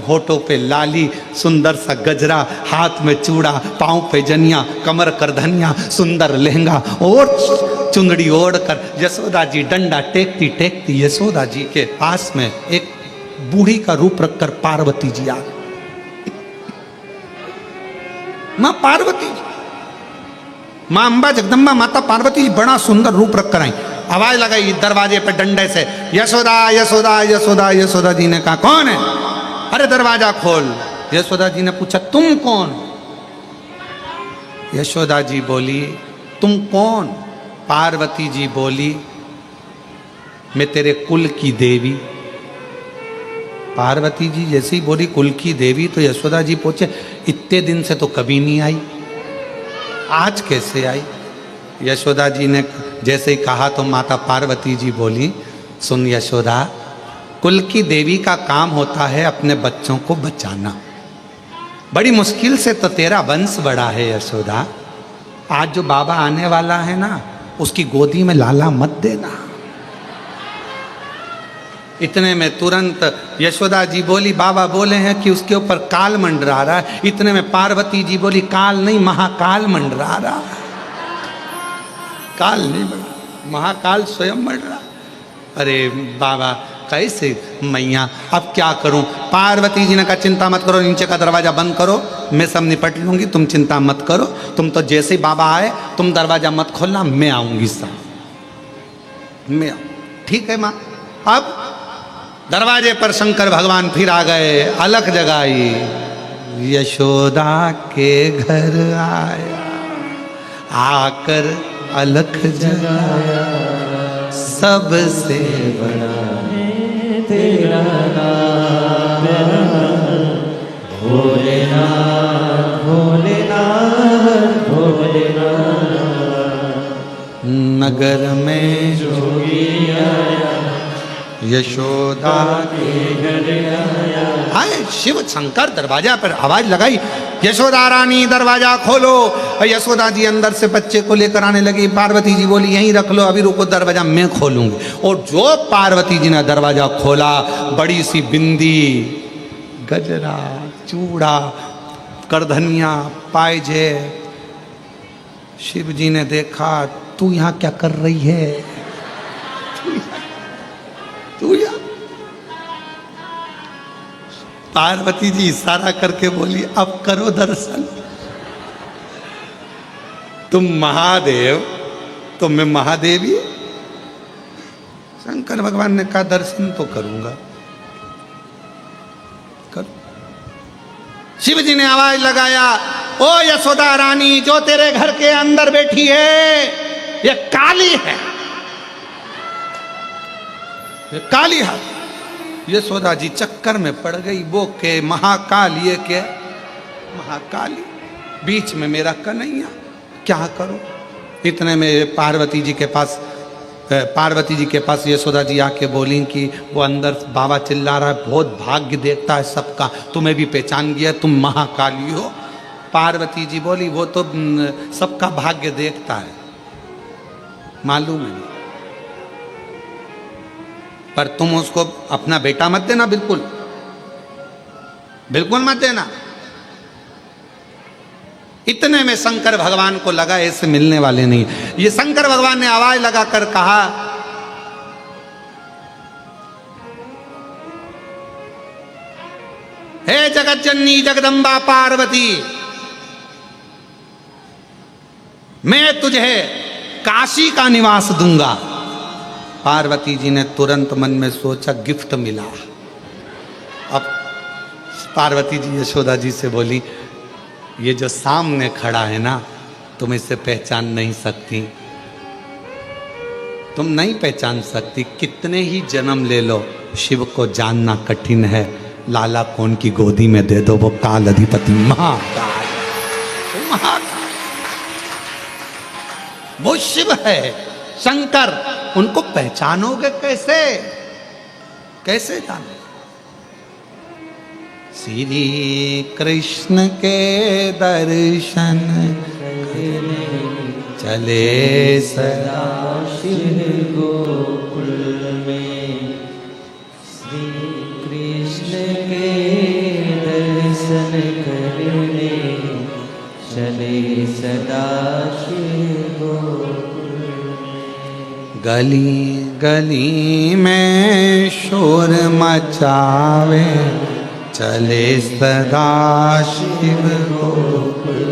होठों पे लाली, सुंदर सा गजरा, हाथ में चूड़ा, पांव पे जनिया, कमर कर धनिया, सुंदर लहंगा और चुंदड़ी ओढ़कर यशोदा जी डंडा टेकती टेकती यशोदा जी के पास में एक बूढ़ी का रूप रखकर पार्वती जी आ गई। माँ पार्वती जी, माँ अम्बा जगदम्बा माता पार्वती जी बड़ा सुंदर रूप रख कर आई। आवाज लगाई दरवाजे पे डंडे से, यशोदा यशोदा यशोदा। यशोदा जी ने कहा कौन है? अरे दरवाजा खोल। यशोदा जी ने पूछा तुम कौन? यशोदा जी बोली तुम कौन? पार्वती जी बोली मैं तेरे कुल की देवी। पार्वती जी जैसे ही बोली कुल की देवी तो यशोदा जी पूछे इतने दिन से तो कभी नहीं आई, आज कैसे आई? यशोदा जी ने जैसे ही कहा तो माता पार्वती जी बोली सुन यशोदा, कुल की देवी का काम होता है अपने बच्चों को बचाना। बड़ी मुश्किल से तो तेरा वंश बड़ा है यशोदा। आज जो बाबा आने वाला है ना, उसकी गोदी में लाला मत देना। इतने में तुरंत यशोदा जी बोली बाबा बोले हैं कि उसके ऊपर काल मंडरा रहा है। इतने में पार्वती जी बोली काल नहीं महाकाल मंडरा रहा। काल नहीं मंडरा, महाकाल स्वयं मंडरा। अरे बाबा कैसे मैया, अब क्या करूं? पार्वती जी ने कहा चिंता मत करो, नीचे का दरवाजा बंद करो, मैं सब निपट लूंगी, तुम चिंता मत करो। तुम तो जैसे ही बाबा आए तुम दरवाजा मत खोलना, मैं आऊंगी सब, मैं आऊं। ठीक है माँ। अब दरवाजे पर शंकर भगवान फिर आ गए, अलख जगाई, यशोदा के घर आया, आकर अलख जगाया, सबसे बड़ा है तेरा नाम, भोलेनाथ भोलेनाथ भोलेनाथ। नगर में जोगी आया, यशोदा के घर आया। आए शिव शंकर दरवाजा पर आवाज लगाई, यशोदा रानी दरवाजा खोलो। और यशोदा जी अंदर से बच्चे को लेकर आने लगी। पार्वती जी बोली यहीं रख लो, अभी रुको, दरवाजा मैं खोलूंगी। और जो पार्वती जी ने दरवाजा खोला, बड़ी सी बिंदी, गजरा, चूड़ा, करधनिया, पायजे। शिव जी ने देखा तू यहाँ क्या कर रही है? तू यहाँ? पार्वती जी इशारा करके बोली अब करो दर्शन। तुम महादेव तो मैं महादेवी। शंकर भगवान ने कहा दर्शन तो करूंगा, कर। शिव जी ने आवाज लगाया, ओ यशोदा रानी, जो तेरे घर के अंदर बैठी है ये काली है, ये काली है। यशोदा जी चक्कर में पड़ गई। वो के महाकाल, ये के महाकाली, बीच में मेरा कन्हैया, क्या करूं? इतने में पार्वती जी के पास यशोदा जी आके बोली कि वो अंदर बाबा चिल्ला रहा है, बहुत भाग्य देखता है सबका, तुम्हें भी पहचान गया, तुम महाकाली हो। पार्वती जी बोली वो तो सबका भाग्य देखता है, मालूम है, पर तुम उसको अपना बेटा मत देना, बिल्कुल बिल्कुल मत देना। इतने में शंकर भगवान को लगा ऐसे मिलने वाले नहीं। ये शंकर भगवान ने आवाज लगाकर कहा, हे जगत जननी जगदम्बा पार्वती, मैं तुझे काशी का निवास दूंगा। पार्वती जी ने तुरंत मन में सोचा गिफ्ट मिला। अब पार्वती जी यशोदा जी से बोली, ये जो सामने खड़ा है ना, तुम इसे पहचान नहीं सकती, तुम नहीं पहचान सकती। कितने ही जन्म ले लो, शिव को जानना कठिन है। लाला कौन की गोदी में दे दो, वो काल अधिपति महाकाल, महाकाल, वो शिव है, शंकर। उनको पहचानोगे कैसे? कैसे जानो? श्री कृष्ण के दर्शन चले सदा शिव गोकुल में, श्री कृष्ण के दर्शन करने चले सदा शिव गोकुल में। गली गली में शोर मचावे चले सदा शिव गोकुल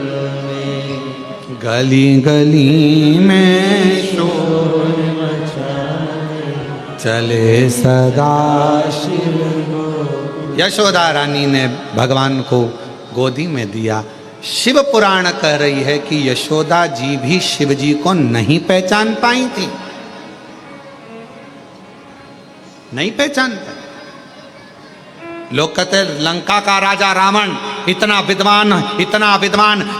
में। गली गली में शोर मचावे चले सदा शिव गोकुल। यशोदा रानी ने भगवान को गोदी में दिया। शिव पुराण कह रही है कि यशोदा जी भी शिव जी को नहीं पहचान पाई थी, नहीं पहचान पाई। लोग कहते हैं लंका का राजा रावण इतना विद्वान,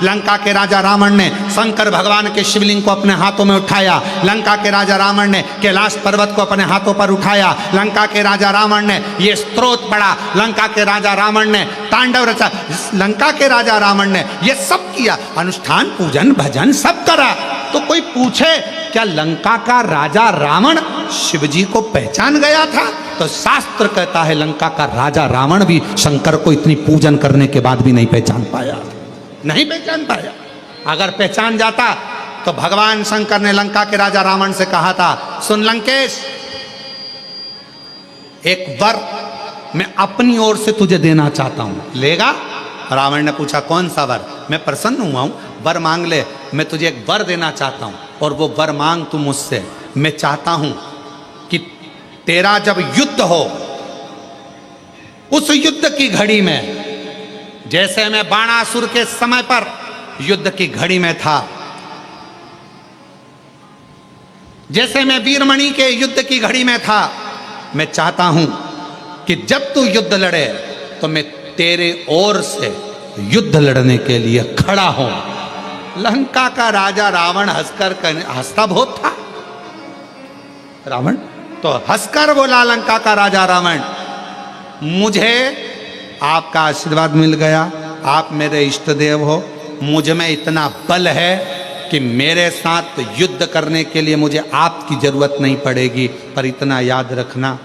लंका के राजा रावण ने शंकर भगवान के शिवलिंग को अपने हाथों में उठाया। लंका के राजा रावण ने कैलाश पर्वत को अपने हाथों पर उठाया। लंका के राजा रावण ने ये स्तोत्र पढ़ा। लंका के राजा रावण ने तांडव रचा। लंका के राजा रावण ने ये सब किया, अनुष्ठान पूजन भजन सब करा। तो कोई पूछे क्या लंका का राजा रावण शिवजी को पहचान गया था? तो शास्त्र कहता है लंका का राजा रावण भी शंकर को इतनी पूजन करने के बाद भी नहीं पहचान पाया, नहीं पहचान पाया। अगर पहचान जाता तो भगवान शंकर ने लंका के राजा रावण से कहा था, सुन लंकेश, एक वर मैं अपनी ओर से तुझे देना चाहता हूं, लेगा? रावण ने पूछा कौन सा वर? मैं प्रसन्न हुआ हूं, वर मांग ले, मैं तुझे एक वर देना चाहता हूं और वो वर मांग तू मुझसे। मैं चाहता हूं कि तेरा जब युद्ध हो, उस युद्ध की घड़ी में, जैसे मैं बाणासुर के समय पर युद्ध की घड़ी में था, जैसे मैं वीरमणि के युद्ध की घड़ी में था, मैं चाहता हूं कि जब तू युद्ध लड़े तो मैं तेरे ओर से युद्ध लड़ने के लिए खड़ा हूं। लंका का राजा रावण हंसता बहुत था। रावण तो हंसकर बोला, लंका का राजा रावण, मुझे आपका आशीर्वाद मिल गया, आप मेरे इष्ट देव हो, मुझ में इतना बल है कि मेरे साथ युद्ध करने के लिए मुझे आपकी जरूरत नहीं पड़ेगी। पर इतना याद रखना,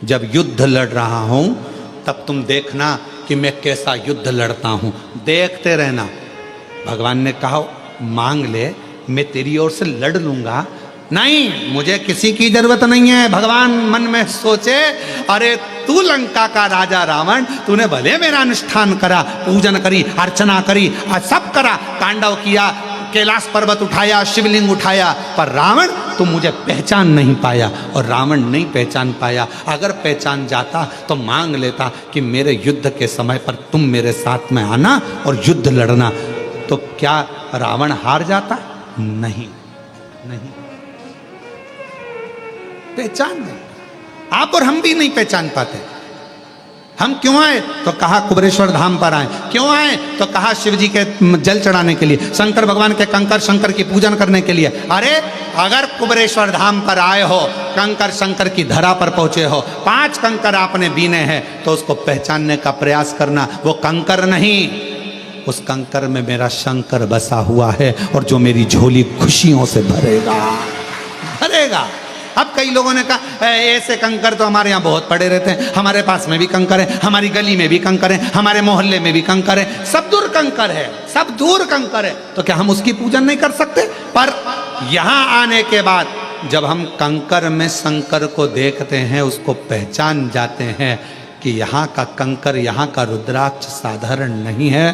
जब युद्ध लड़ रहा हूं तब तुम देखना कि मैं कैसा युद्ध लड़ता हूं, देखते रहना। भगवान ने कहा मांग ले, मैं तेरी ओर से लड़ लूंगा। नहीं, मुझे किसी की जरूरत नहीं है। भगवान मन में सोचे, अरे तू लंका का राजा रावण, तूने भले मेरा अनुष्ठान करा, पूजन करी, अर्चना करी, सब करा, तांडव किया, कैलाश पर्वत उठाया, शिवलिंग उठाया, पर रावण तू मुझे पहचान नहीं पाया। और रावण नहीं पहचान पाया। अगर पहचान जाता तो मांग लेता कि मेरे युद्ध के समय पर तुम मेरे साथ में आना और युद्ध लड़ना। तो क्या रावण हार जाता? नहीं, नहीं, पहचान नहीं। आप और हम भी नहीं पहचान पाते। हम क्यों आए? तो कहा कुबेरेश्वर धाम पर आए। क्यों आए? तो कहा शिव जी के जल चढ़ाने के लिए, शंकर भगवान के कंकर शंकर की पूजन करने के लिए। अरे अगर कुबेरेश्वर धाम पर आए हो, कंकर शंकर की धरा पर पहुंचे हो, 5 कंकर आपने बीने हैं, तो उसको पहचानने का प्रयास करना। वो कंकर नहीं, उस कंकर में मेरा शंकर बसा हुआ है और जो मेरी झोली खुशियों से भरेगा, भरेगा। अब कई लोगों ने कहा ऐसे कंकर तो हमारे यहाँ बहुत पड़े रहते हैं, हमारे पास में भी कंकर है, हमारी गली में भी कंकर है, हमारे मोहल्ले में भी कंकर है, सब दूर कंकर है, सब दूर कंकर है, तो क्या हम उसकी पूजन नहीं कर सकते? पर यहाँ आने के बाद जब हम कंकर में शंकर को देखते हैं, उसको पहचान जाते हैं कि यहाँ का कंकर, यहाँ का रुद्राक्ष साधारण नहीं है,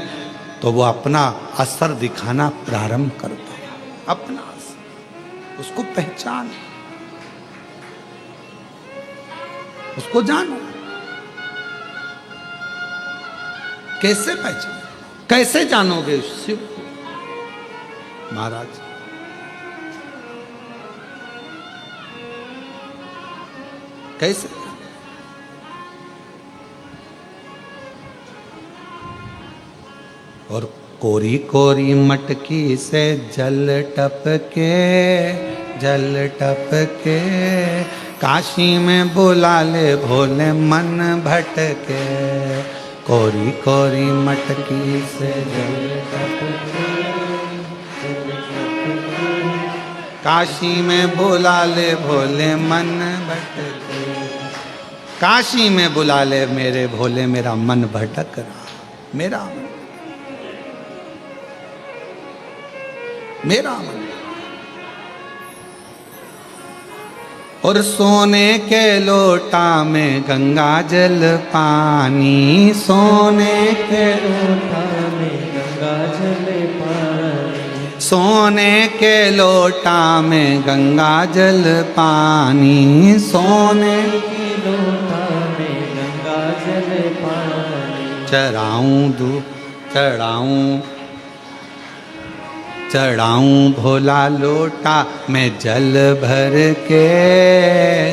तो वो अपना असर दिखाना प्रारंभ करता है, अपना असर। उसको पहचान, उसको जानो। कैसे पहचान, कैसे जानोगे शिव को? महाराज कैसे? और कोरी कोरी मटकी से जल टपके, जल टपके, काशी में बुला ले भोले मन भटके। कोरी कोरी मटकी से जल टपके, काशी में बुला ले भोले मन भटके। काशी में बुला ले मेरे भोले, मेरा मन भटक रहा, मेरा मन, मेरा मन। और सोने के लोटा में गंगा जल पानी, सोने के लोटा में गंगा जल पानी, सोने के लोटा में गंगा जल पानी, सोने के लोटा में गंगा जल पानी। चढ़ाऊं दूध, चढ़ाऊं, चढ़ाऊं भोला लोटा में जल भर के,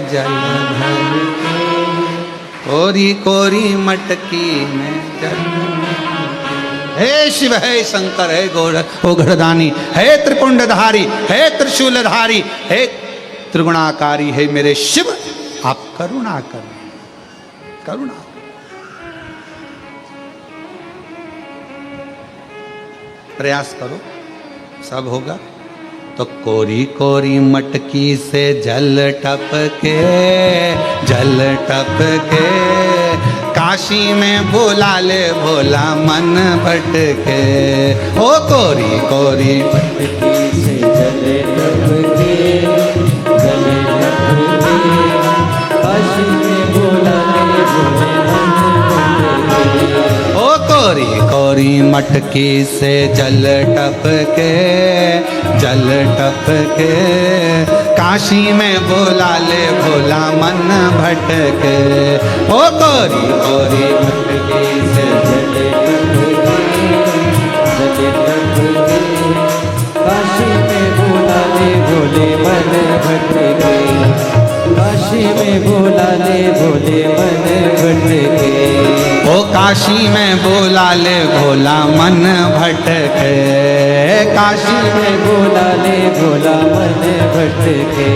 जल भर के। कोरी कोरी मटकी में जल। हे शिव, हे शंकर, हे गोगढ़दानी, हे त्रिपुंडधारी, हे त्रिशूलधारी, हे त्रिगुणाकारी, हे मेरे शिव, आप करुणा करो, करुणा। प्रयास करो, सब होगा। तो कोरी कोरी मटकी से जल टपके, जल टपके, काशी में बुला ले भोला मन भटके। ओ कोरी कोरी मटकी से जल टपके, जल टपके, काशी में बुला ले भोले मन भटके। ओ कोरी कोरी मटकी से जल टपके, जल टपके, काशी में बुला ले भोला मन भटके। ओ कोरी कोरी मटकी से जल टपके, जल टपके, काशी में बुला ले भोले मन भटके। काशी में बुला ले भोले मन भटके। ओ काशी में बुला ले भोला मन भटके, काशी में बुला ले भोला मन भटके।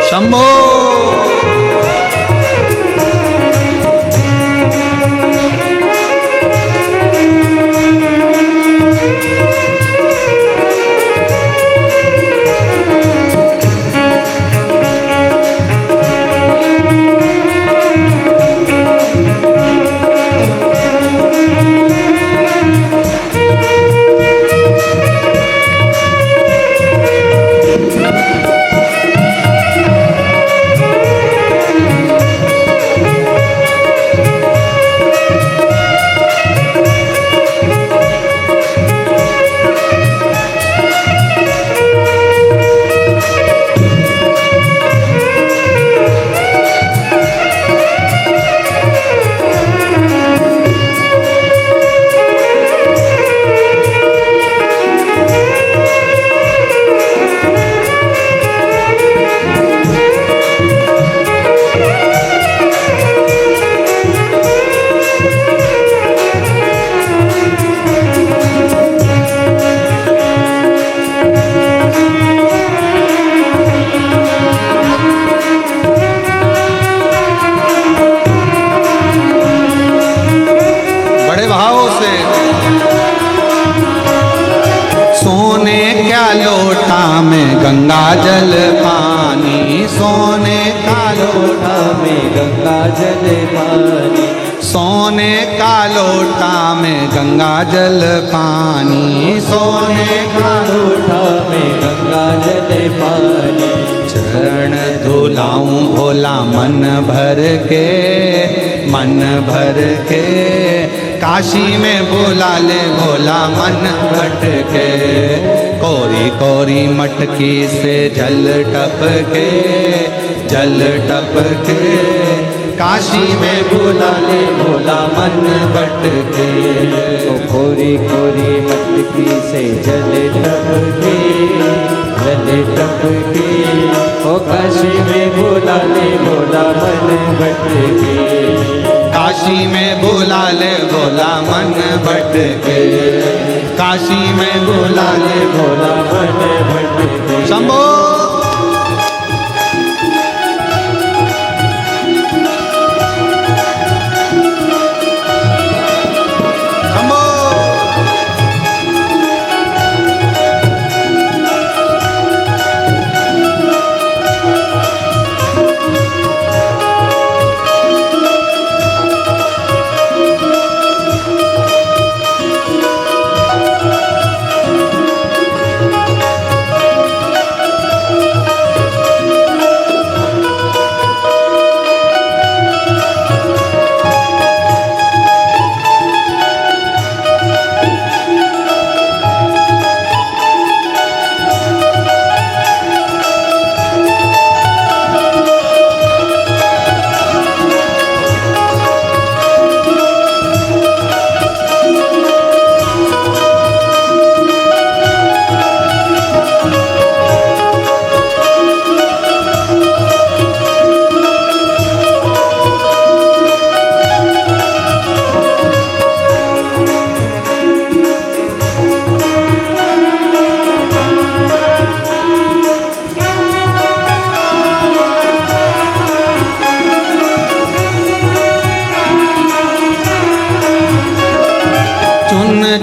शंभो। लोटा में गंगा जल पानी, सोने का लोटा में गंगा जल पानी, सोने का लोटा में गंगा जल पानी, सोने का लोटा में गंगा जल पानी। चरण धुलाऊं भोला मन भर के, मन भर के, काशी में बुला ले भोला मन भटके, कोरी कोरी मटकी से जल टपके, जल टपके, काशी में बुला ले भोला मन भटके। कोरी कोरी मटकी से जल टपके, जल टपके, ओ काशी में बुला ले भोला मन भटके, काशी में बुला ले भोला मन भटके, काशी में बुला ले भोला मन भटके। शंभो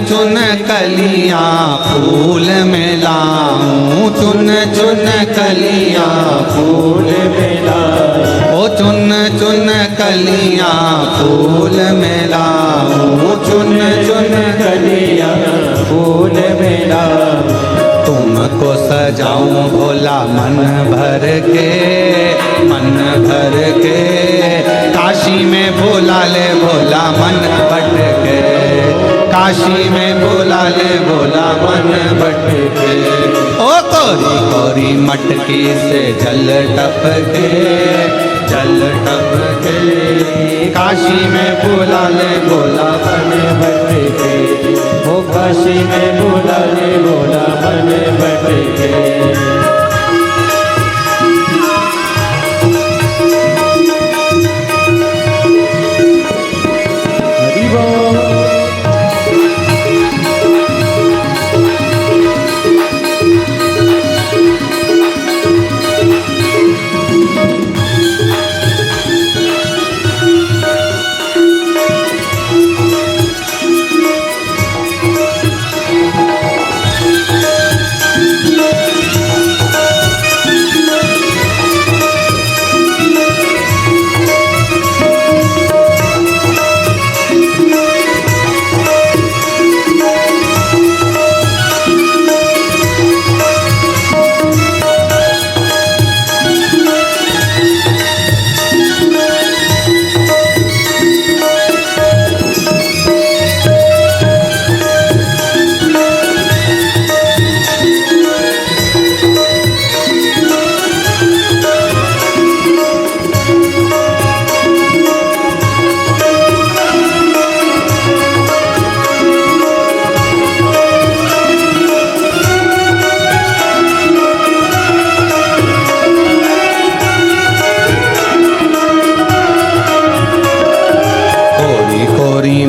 चुन कलियां फूल में लाऊं, चुन चुन कलियां फूल में लाऊं, ओ चुन चुन कलियां फूल में लाऊं, चुन चुन कलियां फूल में लाऊं, तुमको सजाऊं भोला मन भर के, मन भर के, काशी में बुला ले भोला मन भटके, काशी में बुला ले भोला मन भटके। ओ कोरी कोरी मटकी से जल टपके, जल टपके, काशी में बुला ले भोला मन भटके, ओ काशी में बुला ले भोला मन भटके। हरि बोल।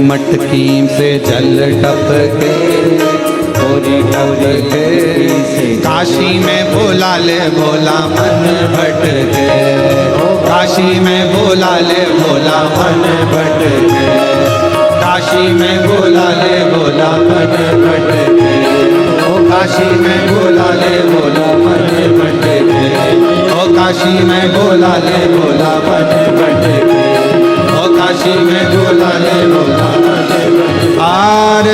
मटकी से जल टपके, कोरी टपके, काशी में बुला ले भोला मन भटके, काशी में बुला ले भोला मन भटके, काशी में बुला ले भोला मन भटके, ओ काशी में बुला ले काशी में बोला ले बोला बने बने ओ काशी में बोला ले बोला आर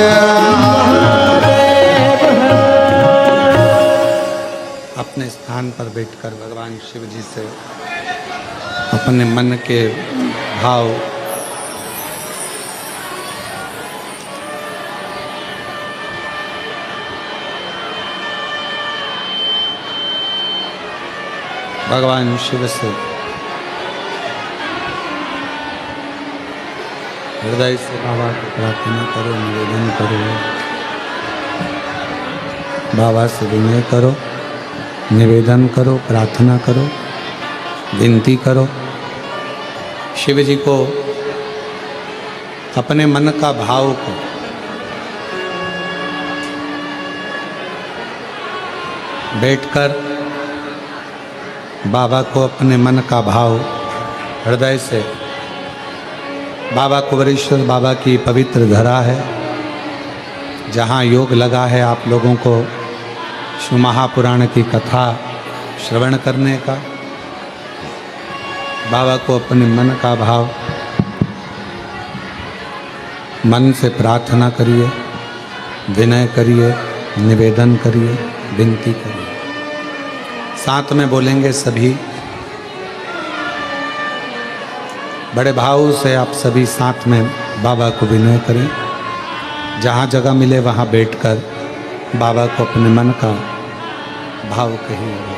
अपने स्थान पर बैठकर भगवान शिव जी से अपने मन के भाव भगवान शिव से हृदय से बाबा को प्रार्थना करो, निवेदन करो, बाबा से विनय करो, निवेदन करो, प्रार्थना करो, विनती करो। शिव जी को अपने मन का भाव को बैठकर बाबा को अपने मन का भाव हृदय से बाबा कुबेरेश्वर बाबा की पवित्र धरा है, जहाँ योग लगा है आप लोगों को शिव महापुराण की कथा श्रवण करने का। बाबा को अपने मन का भाव मन से प्रार्थना करिए, विनय करिए, निवेदन करिए, विनती करिए। साथ में बोलेंगे सभी, बड़े भाव से आप सभी साथ में बाबा को विनय करें। जहाँ जगह मिले वहाँ बैठकर बाबा को अपने मन का भाव कहिए।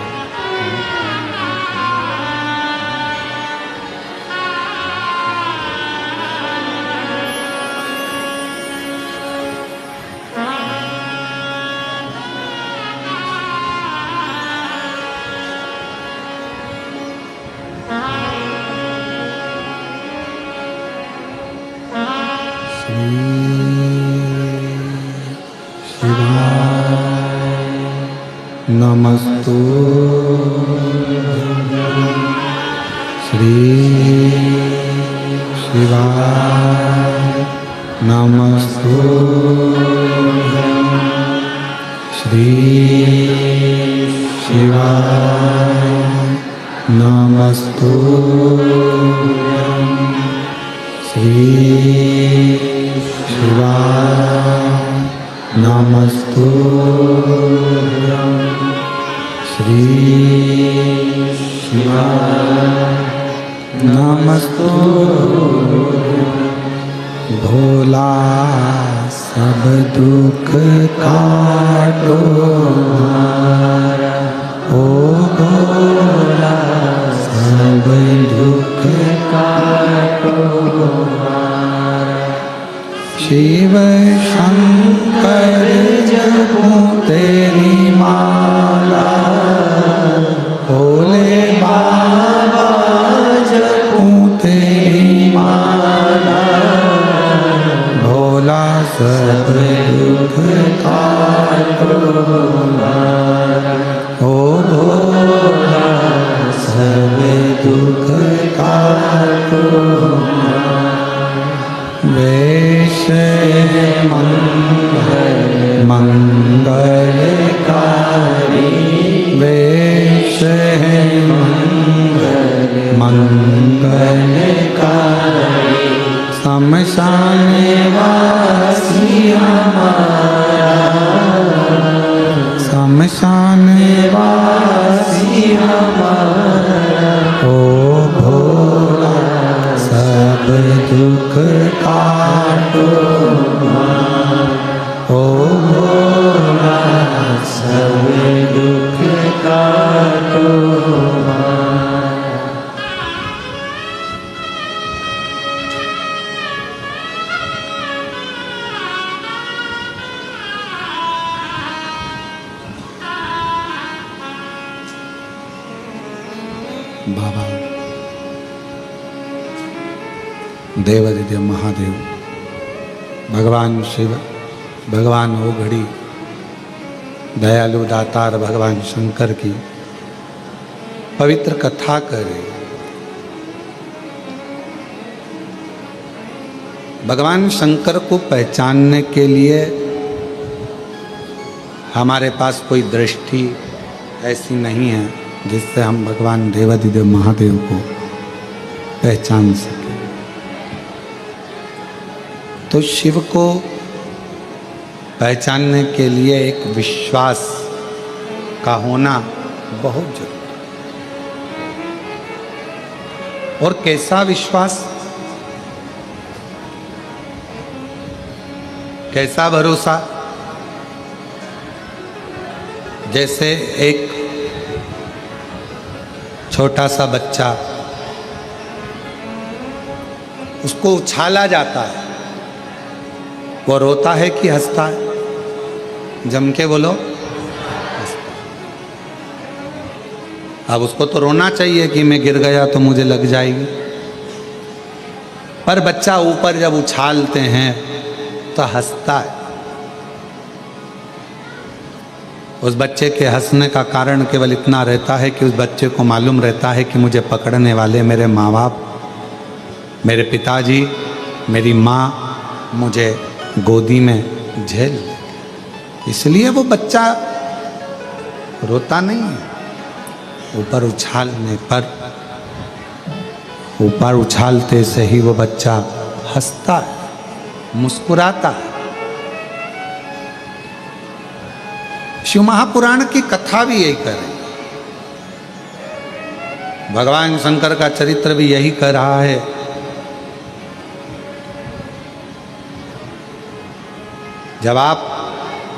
नमस्तु श्री शिवाय नमस्तु श्री शिवाय नमस्तु श्री शिवाय नमस्तु श्री शिवाय नमस्तु भोला सब दुख काटो ओ भोला सब दुख काटो शिव शंकर जपो तेरी माला भोले बाबा जपो तेरी माला भोला सब दुख काटो ओ भोला सब दुख काटो वेश मंगलकारी वेश मंगलकारी शमशान वासी हमारा शमशान वासी हमारा ओ भोला सब दुख काटो ओ भोला सब दुख काटो बाबा देवादिदेव महादेव भगवान शिव भगवान ओघड़ी दयालु दातार भगवान शंकर की पवित्र कथा करें। भगवान शंकर को पहचानने के लिए हमारे पास कोई दृष्टि ऐसी नहीं है जिससे हम भगवान देवाधिदेव महादेव को पहचान सके। तो शिव को पहचानने के लिए एक विश्वास का होना बहुत जरूरी। और कैसा विश्वास, कैसा भरोसा? जैसे एक छोटा सा बच्चा, उसको उछाला जाता है, वो रोता है कि हंसता है? जम के बोलो। अब उसको तो रोना चाहिए कि मैं गिर गया तो मुझे लग जाएगी, पर बच्चा ऊपर जब उछालते हैं तो हंसता है। उस बच्चे के हंसने का कारण केवल इतना रहता है कि उस बच्चे को मालूम रहता है कि मुझे पकड़ने वाले मेरे माँ बाप, मेरे पिताजी, मेरी माँ मुझे गोदी में झेल लेंगे। इसलिए वो बच्चा रोता नहीं है। ऊपर उछालने पर, ऊपर उछालते से ही वो बच्चा हंसता है, मुस्कुराता है। शिव महापुराण की कथा भी यही कर रही है, भगवान शंकर का चरित्र भी यही कर रहा है। जब आप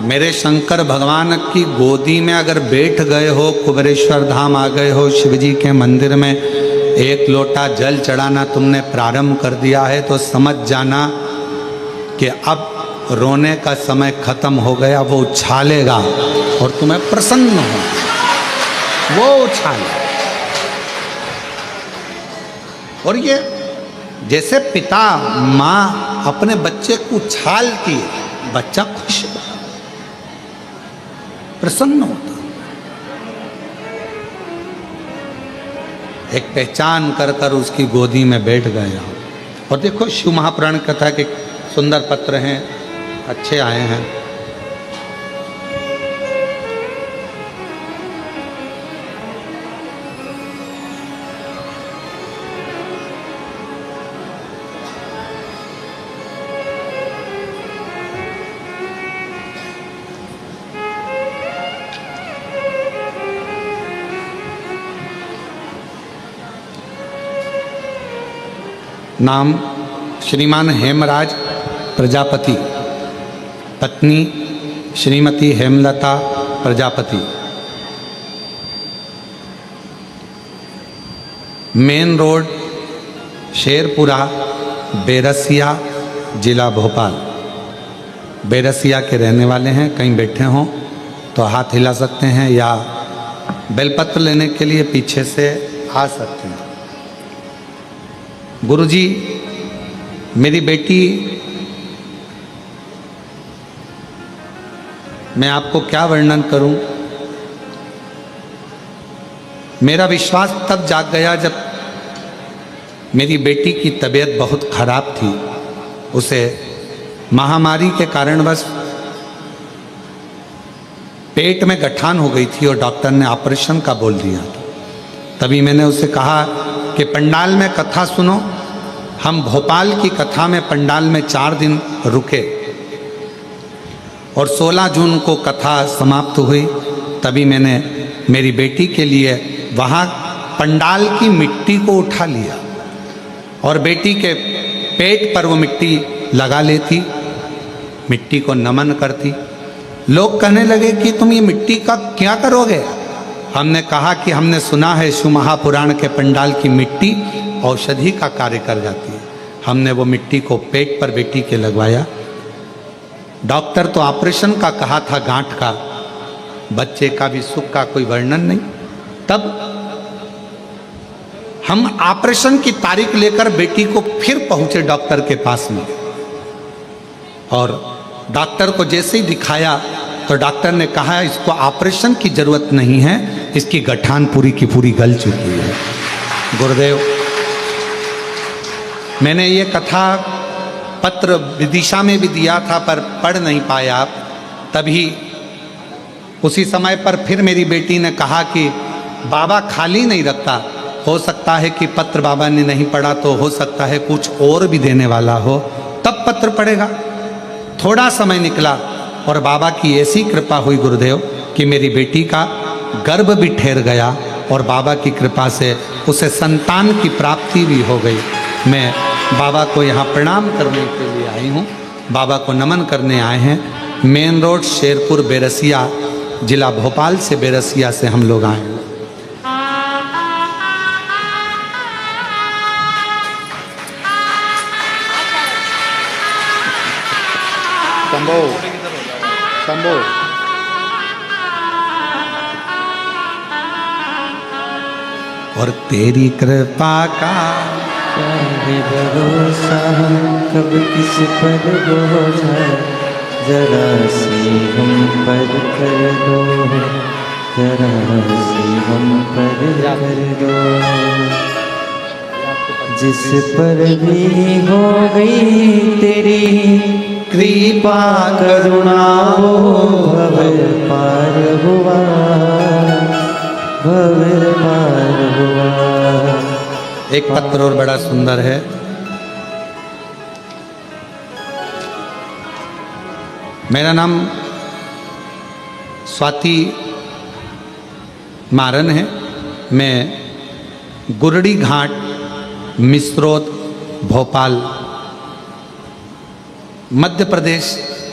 मेरे शंकर भगवान की गोदी में अगर बैठ गए हो, कुबेरेश्वर धाम आ गए हो, शिव जी के मंदिर में एक लोटा जल चढ़ाना तुमने प्रारंभ कर दिया है, तो समझ जाना कि अब रोने का समय खत्म हो गया। वो उछालेगा और तुम्हें प्रसन्न हो, वो उछाले। और ये जैसे पिता माँ अपने बच्चे को उछालती है, बच्चा खुश होता, प्रसन्न होता, एक पहचान कर कर उसकी गोदी में बैठ गया। और देखो शिव महापुराण कथा के सुंदर पत्र हैं, अच्छे आए हैं। नाम श्रीमान हेमराज प्रजापति, पत्नी श्रीमती हेमलता प्रजापति। मेन रोड शेरपुरा, बेरसिया, जिला भोपाल। बेरसिया के रहने वाले हैं। कहीं बैठे हों तो हाथ हिला सकते हैं या बेलपत्र लेने के लिए पीछे से आ सकते हैं। गुरुजी, मेरी बेटी, मैं आपको क्या वर्णन करूं? मेरा विश्वास तब जाग गया जब मेरी बेटी की तबीयत बहुत खराब थी। उसे महामारी के कारणवश पेट में गठान हो गई थी और डॉक्टर ने ऑपरेशन का बोल दिया। तभी मैंने उसे कहा कि पंडाल में कथा सुनो। हम भोपाल की कथा में पंडाल में 4 दिन रुके और 16 जून को कथा समाप्त हुई। तभी मैंने मेरी बेटी के लिए वहाँ पंडाल की मिट्टी को उठा लिया और बेटी के पेट पर वो मिट्टी लगा लेती, मिट्टी को नमन करती। लोग कहने लगे कि तुम ये मिट्टी का क्या करोगे? हमने कहा कि हमने सुना है शिव महापुराण के पंडाल की मिट्टी औषधि का कार्य कर जाती है। हमने वो मिट्टी को पेट पर बेटी के लगवाया। डॉक्टर तो ऑपरेशन का कहा था, गांठ का, बच्चे का भी सुख का कोई वर्णन नहीं। तब हम ऑपरेशन की तारीख लेकर बेटी को फिर पहुंचे डॉक्टर के पास में और डॉक्टर को जैसे ही दिखाया तो डॉक्टर ने कहा इसको ऑपरेशन की जरूरत नहीं है, इसकी गठान पूरी की पूरी गल चुकी है। गुरुदेव, मैंने ये कथा पत्र विदिशा में भी दिया था पर पढ़ नहीं पाया। तभी उसी समय पर फिर मेरी बेटी ने कहा कि बाबा खाली नहीं रखता। हो सकता है कि पत्र बाबा ने नहीं पढ़ा, तो हो सकता है कुछ और भी देने वाला हो, तब पत्र पढ़ेगा। थोड़ा समय निकला और बाबा की ऐसी कृपा हुई गुरुदेव कि मेरी बेटी का गर्भ भी ठहर गया और बाबा की कृपा से उसे संतान की प्राप्ति भी हो गई। मैं बाबा को यहाँ प्रणाम करने के लिए आई हूँ, बाबा को नमन करने आए हैं। मेन रोड शेरपुर बेरसिया, जिला भोपाल से बेरसिया से हम लोग आए हैं। शंभो शंभो और तेरी कृपा का है भरोसा, कब किस पर बोझा, जरा सी हम पर कर दो, जरा सी हम पर कर दो। जिस पर भी हो गई तेरी कृपा करुणा, वो भव पार हुआ, भव पार हुआ। एक पत्र और बड़ा सुंदर है। मेरा नाम स्वाति मारन है। मैं गुरड़ी घाट, मिसरोद, भोपाल, मध्य प्रदेश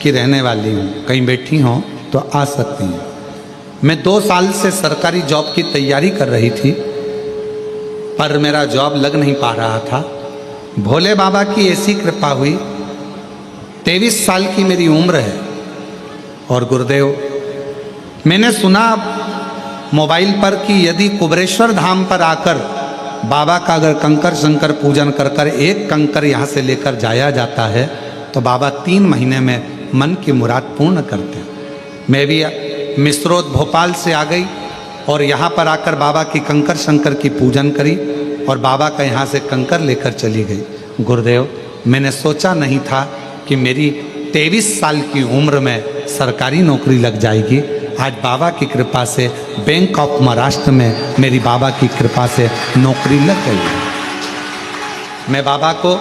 की रहने वाली हूँ। कहीं बैठी हों तो आ सकती हैं। मैं 2 साल से सरकारी जॉब की तैयारी कर रही थी, पर मेरा जॉब लग नहीं पा रहा था। भोले बाबा की ऐसी कृपा हुई, 23 साल की मेरी उम्र है। और गुरुदेव, मैंने सुना मोबाइल पर कि यदि कुबरेश्वर धाम पर आकर बाबा का अगर कंकर शंकर पूजन कर कर एक कंकर यहाँ से लेकर जाया जाता है तो बाबा 3 महीने में मन की मुराद पूर्ण करते हैं। मैं भी मिसरोद भोपाल से आ गई और यहाँ पर आकर बाबा की कंकर शंकर की पूजन करी और बाबा का यहाँ से कंकर लेकर चली गई। गुरुदेव, मैंने सोचा नहीं था कि मेरी 23 साल की उम्र में सरकारी नौकरी लग जाएगी। आज बाबा की कृपा से बैंक ऑफ महाराष्ट्र में मेरी बाबा की कृपा से नौकरी लग गई। मैं बाबा को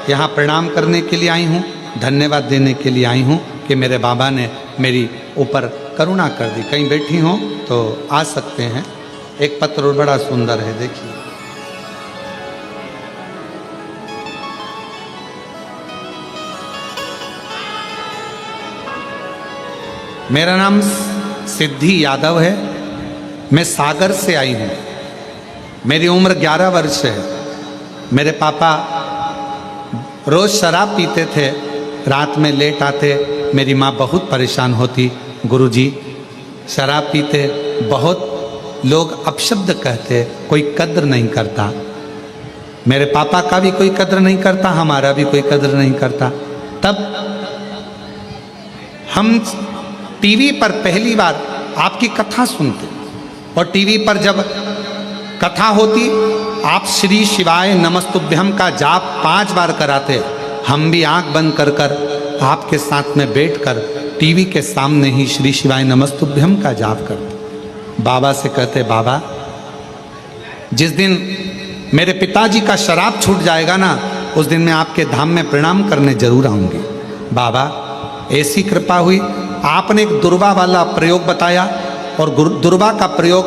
यहाँ प्रणाम करने के लिए आई हूँ, धन्यवाद देने के लिए आई हूँ कि मेरे बाबा ने मेरी ऊपर करुणा कर दी। कहीं बैठी हों तो आ सकते हैं। एक पत्र और बड़ा सुंदर है, देखिए। मेरा नाम सिद्धि यादव है। मैं सागर से आई हूँ। मेरी उम्र 11 वर्ष है। मेरे पापा रोज़ शराब पीते थे, रात में लेट आते। मेरी माँ बहुत परेशान होती, गुरुजी शराब पीते, बहुत लोग अपशब्द कहते, कोई कद्र नहीं करता। मेरे पापा का भी कोई कद्र नहीं करता, हमारा भी कोई कद्र नहीं करता। तब हम टीवी पर पहली बार आपकी कथा सुनते और टीवी पर जब कथा होती, आप श्री शिवाय नमस्तुभ्यम का जाप 5 बार कराते। हम भी आंख बंद कर कर आपके साथ में बैठकर टीवी के सामने ही श्री शिवाय नमस्तुभ्यम का जाप करते। बाबा से कहते, बाबा जिस दिन मेरे पिताजी का शराब छूट जाएगा ना, उस दिन मैं आपके धाम में प्रणाम करने जरूर आऊँगी। बाबा ऐसी कृपा हुई, आपने एक दुर्वा वाला प्रयोग बताया और दुर्वा का प्रयोग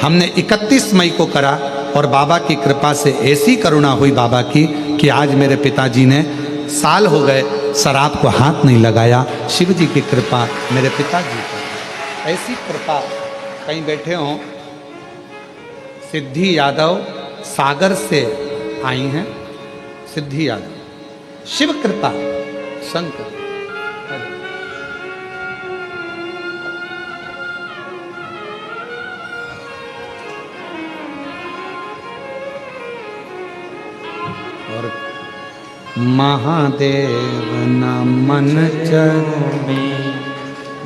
हमने 31 मई को करा और बाबा की कृपा से ऐसी करुणा हुई बाबा की कि आज मेरे पिताजी ने साल हो गए शराब को हाथ नहीं लगाया। शिव जी की कृपा मेरे पिताजी पर। ऐसी कृपा, कहीं बैठे हों। सिद्धि यादव सागर से आई हैं। सिद्धि यादव, शिव कृपा, शंकर। और महादेव नमन चरणों में,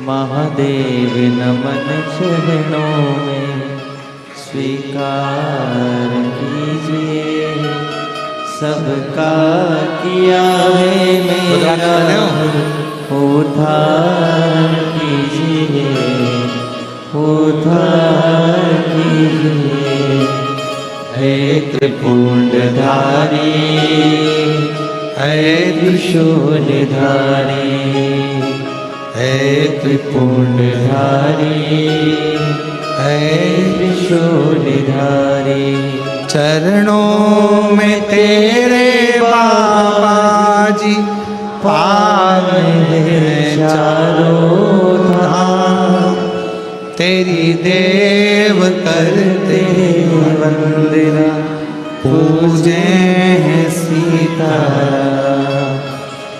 महादेव नमन चरणों में, स्वीकार कीजिए सबका किया है मेरा, उद्धार कीजिए, उद्धार कीजिए। त्रिशूलधारी हे त्रिपुंडधारी हे त्रिशूलधारी चरणों में तेरे बाबा जी पावन है चारों धाम, तेरी देव करते वंदना पूजे हैं सीताराम।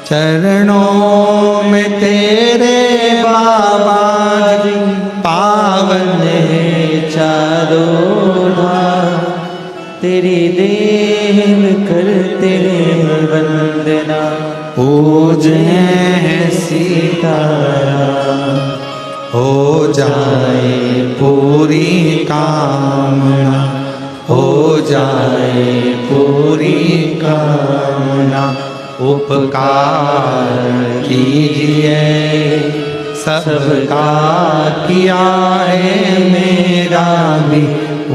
चरणों में तेरे बाबा जी पावन है चारों धाम, तेरी देव करते वंदना पूजे हैं सीताराम। हो जाए पूरी कामना, हो जाए पूरी कामना, उपकार कीजिए सबका किया है मेरा भी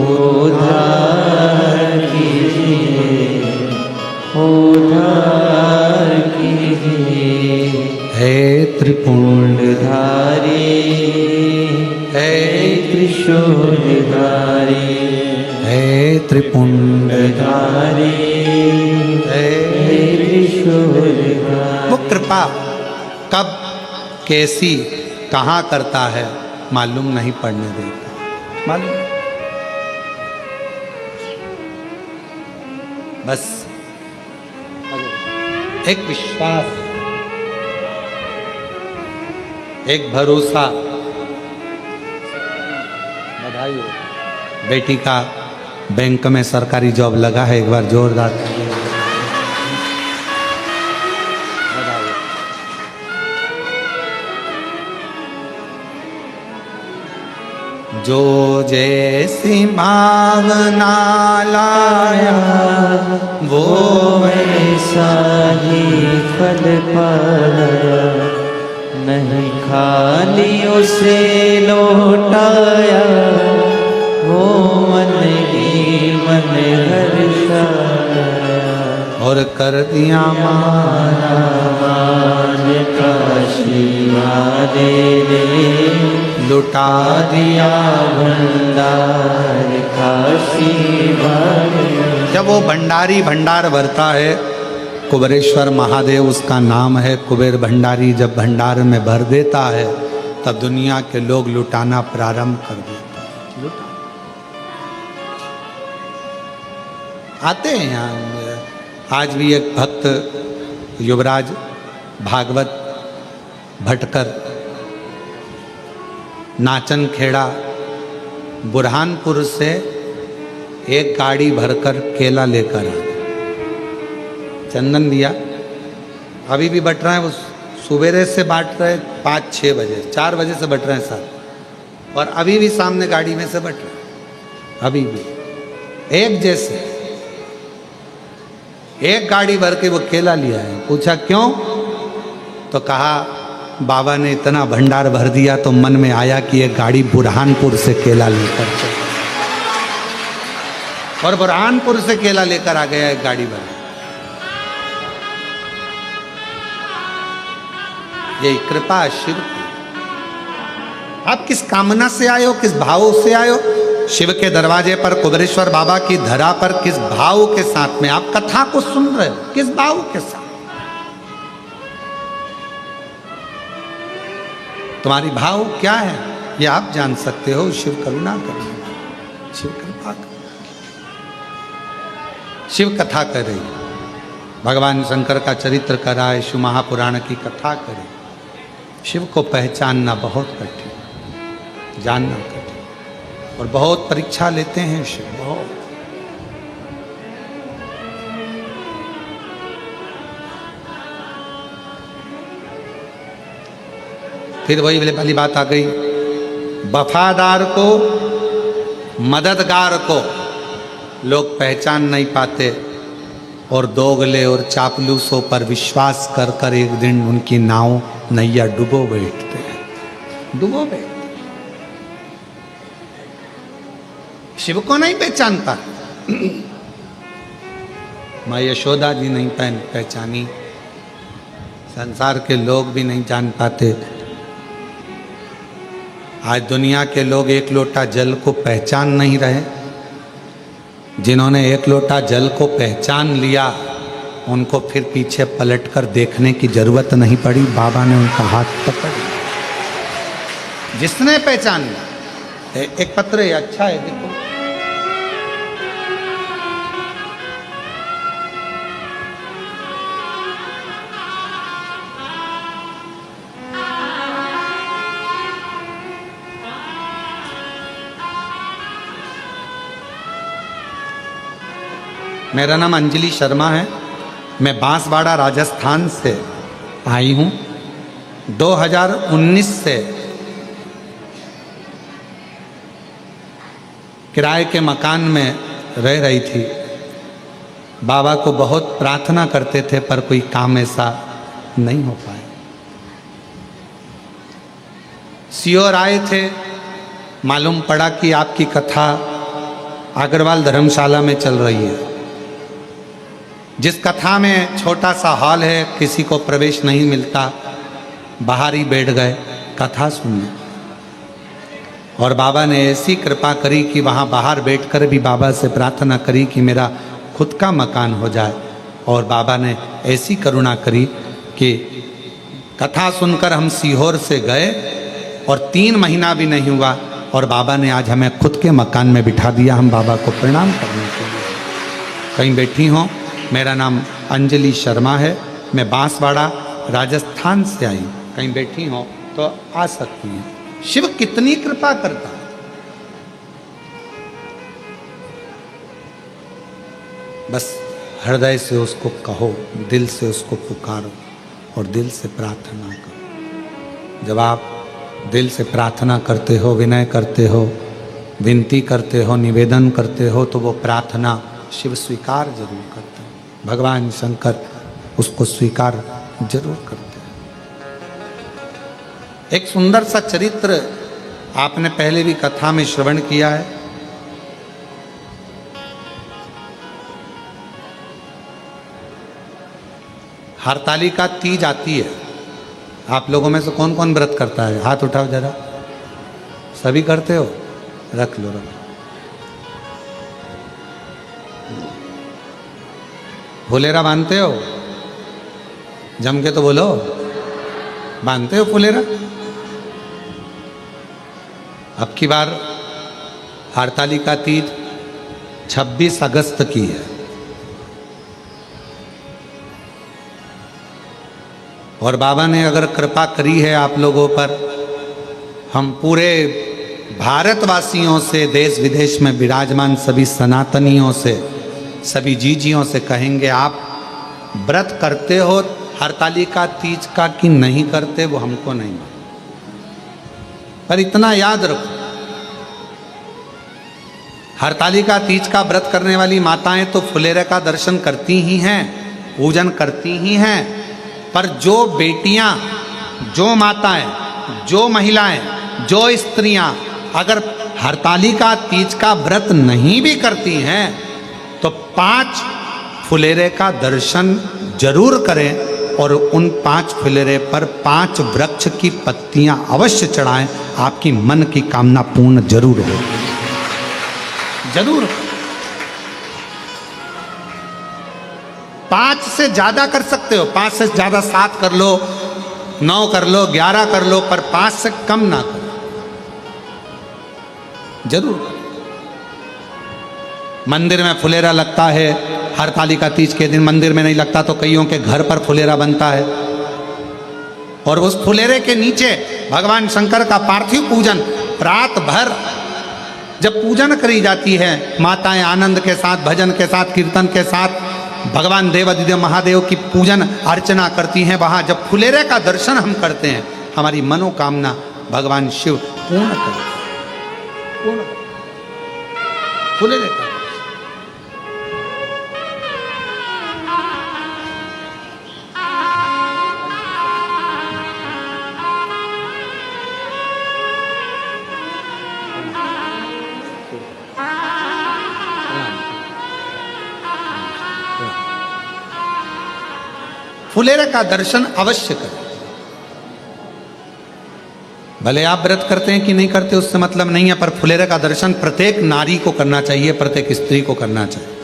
उद्धार कीजिए, उद्धार कीजिए। हे त्रिपुंडधारी, हे त्रिशूलधारी, हे त्रिपुंडधारी, हे त्रिशूलधारी। वो कृपा कब कैसी कहाँ करता है मालूम नहीं पड़ने देता, मालूम बस एक विश्वास, एक भरोसा। बधाई हो, बेटी का बैंक में सरकारी जॉब लगा है, एक बार जोरदार ताली। बधाई हो। जो जैसी भावना लाया वो वैसा ही फल पाया, नहीं खाली उसे लौटाया, वो मन ही मन हर्षाया, और कर दिया माना मान काशी दे दे, लुटा दिया भंडार काशी भरे। जब वो भंडारी भंडार भरता है, कुबेरेश्वर महादेव उसका नाम है, कुबेर भंडारी जब भंडार में भर देता है तब दुनिया के लोग लुटाना प्रारंभ कर देते हैं। आते हैं यहाँ। आज भी एक भक्त युवराज भागवत भटकर नाचन खेड़ा बुरहानपुर से एक गाड़ी भरकर केला लेकर आ, चंदन दिया, अभी भी बट रहे हैं। वो सुबेरे से बांट रहे 5-6 बजे, 4 बजे से बट रहे हैं सर, और अभी भी सामने गाड़ी में से बट रहे हैं, अभी भी एक जैसे। एक गाड़ी भर के वो केला लिया है। पूछा क्यों, तो कहा बाबा ने इतना भंडार भर दिया तो मन में आया कि एक गाड़ी बुरहानपुर से केला लेकर चले, और बुरहानपुर से केला लेकर आ गया एक गाड़ी भर। यही कृपा शिव की। आप किस कामना से आए हो, किस भाव से आए हो? शिव के दरवाजे पर कुबेरेश्वर बाबा की धरा पर किस भाव के साथ में आप कथा को सुन रहे हो, किस भाव के साथ? तुम्हारी भाव क्या है ये आप जान सकते हो। शिव करुणा करें, शिव कृपा करें। शिव कथा कर रही है, भगवान शंकर का चरित्र कराए, शिव महापुराण की कथा करे। शिव को पहचानना बहुत कठिन, जानना कठिन, और बहुत परीक्षा लेते हैं शिव, बहुत। फिर वही वाली बात आ गई, वफादार को, मददगार को लोग पहचान नहीं पाते, और दोगले और चापलूसों पर विश्वास कर कर एक दिन उनकी नाव नैया डुबो बैठते हैं, डुबो बैठते। शिव को नहीं पहचानता। माँ यशोदा जी नहीं पहचानी, संसार के लोग भी नहीं जान पाते। आज दुनिया के लोग एक लोटा जल को पहचान नहीं रहे। जिन्होंने एक लोटा जल को पहचान लिया उनको फिर पीछे पलटकर देखने की जरूरत नहीं पड़ी। बाबा ने उनका हाथ पकड़ लिया। जिसने पहचान लिया, एक पत्र है, अच्छा है, देखो। मेरा नाम अंजलि शर्मा है। मैं बांसवाड़ा राजस्थान से आई हूँ। 2019 से किराए के मकान में रह रही थी। बाबा को बहुत प्रार्थना करते थे पर कोई काम ऐसा नहीं हो पाया। सीओर आए थे, मालूम पड़ा कि आपकी कथा अग्रवाल धर्मशाला में चल रही है। जिस कथा में छोटा सा हॉल है, किसी को प्रवेश नहीं मिलता, बाहर ही बैठ गए कथा सुनने। और बाबा ने ऐसी कृपा करी कि वहाँ बाहर बैठकर भी बाबा से प्रार्थना करी कि मेरा खुद का मकान हो जाए। और बाबा ने ऐसी करुणा करी कि कथा सुनकर हम सीहोर से गए और 3 महीना भी नहीं हुआ और बाबा ने आज हमें खुद के मकान में बिठा दिया। हम बाबा को प्रणाम करने के लिए। कहीं बैठी हों, मेरा नाम अंजलि शर्मा है। मैं बांसवाड़ा राजस्थान से आई। कहीं बैठी हो तो आ सकती हैं। शिव कितनी कृपा करता है। बस हृदय से उसको कहो, दिल से उसको पुकारो और दिल से प्रार्थना करो। जब आप दिल से प्रार्थना करते हो, विनय करते हो, विनती करते हो, निवेदन करते हो, तो वो प्रार्थना शिव स्वीकार जरूर करते हैं। भगवान शंकर उसको स्वीकार जरूर करते हैं। एक सुंदर सा चरित्र आपने पहले भी कथा में श्रवण किया है। हरतालिका तीज आती है। आप लोगों में से कौन कौन व्रत करता है? हाथ उठाओ जरा। सभी करते हो? रख लो, रख लो। फुलेरा बांधते हो? जम के तो बोलो, बांधते हो फुलेरा? अब की बार हरतालिका तीज 26 अगस्त की है। और बाबा ने अगर कृपा करी है आप लोगों पर, हम पूरे भारतवासियों से, देश विदेश में विराजमान सभी सनातनियों से, सभी जीजियों से कहेंगे, आप व्रत करते हो हरतालिका तीज का कि नहीं करते वो हमको नहीं मालूम। पर इतना याद रखो, हरतालिका तीज का व्रत करने वाली माताएं तो फुलेरे का दर्शन करती ही हैं, पूजन करती ही हैं। पर जो बेटियां, जो माताएं, जो महिलाएं, जो स्त्रियां अगर हरतालिका तीज का व्रत नहीं भी करती हैं तो 5 फुलेरे का दर्शन जरूर करें और उन 5 फुलेरे पर 5 वृक्ष की पत्तियां अवश्य चढ़ाएं। आपकी मन की कामना पूर्ण जरूर हो, जरूर। 5 से ज्यादा कर सकते हो, 5 से ज्यादा 7 कर लो, 9 कर लो, 11 कर लो, पर 5 से कम ना करो, जरूर करो। मंदिर में फुलेरा लगता है, हरतालिका तीज के दिन मंदिर में नहीं लगता तो कईयों के घर पर फुलेरा बनता है। और उस फुलेरे के नीचे भगवान शंकर का पार्थिव पूजन रात भर जब पूजन करी जाती है, माताएं आनंद के साथ, भजन के साथ, कीर्तन के साथ भगवान देवादिदेव महादेव की पूजन अर्चना करती हैं। वहाँ जब फुलेरे का दर्शन हम करते हैं, हमारी मनोकामना भगवान शिव पूर्ण करते हैं, पूर्ण फुलेरे का। फुलेरे का दर्शन अवश्य करें। भले आप व्रत करते हैं कि नहीं करते उससे मतलब नहीं है, पर फुलेरे का दर्शन प्रत्येक नारी को करना चाहिए, प्रत्येक स्त्री को करना चाहिए।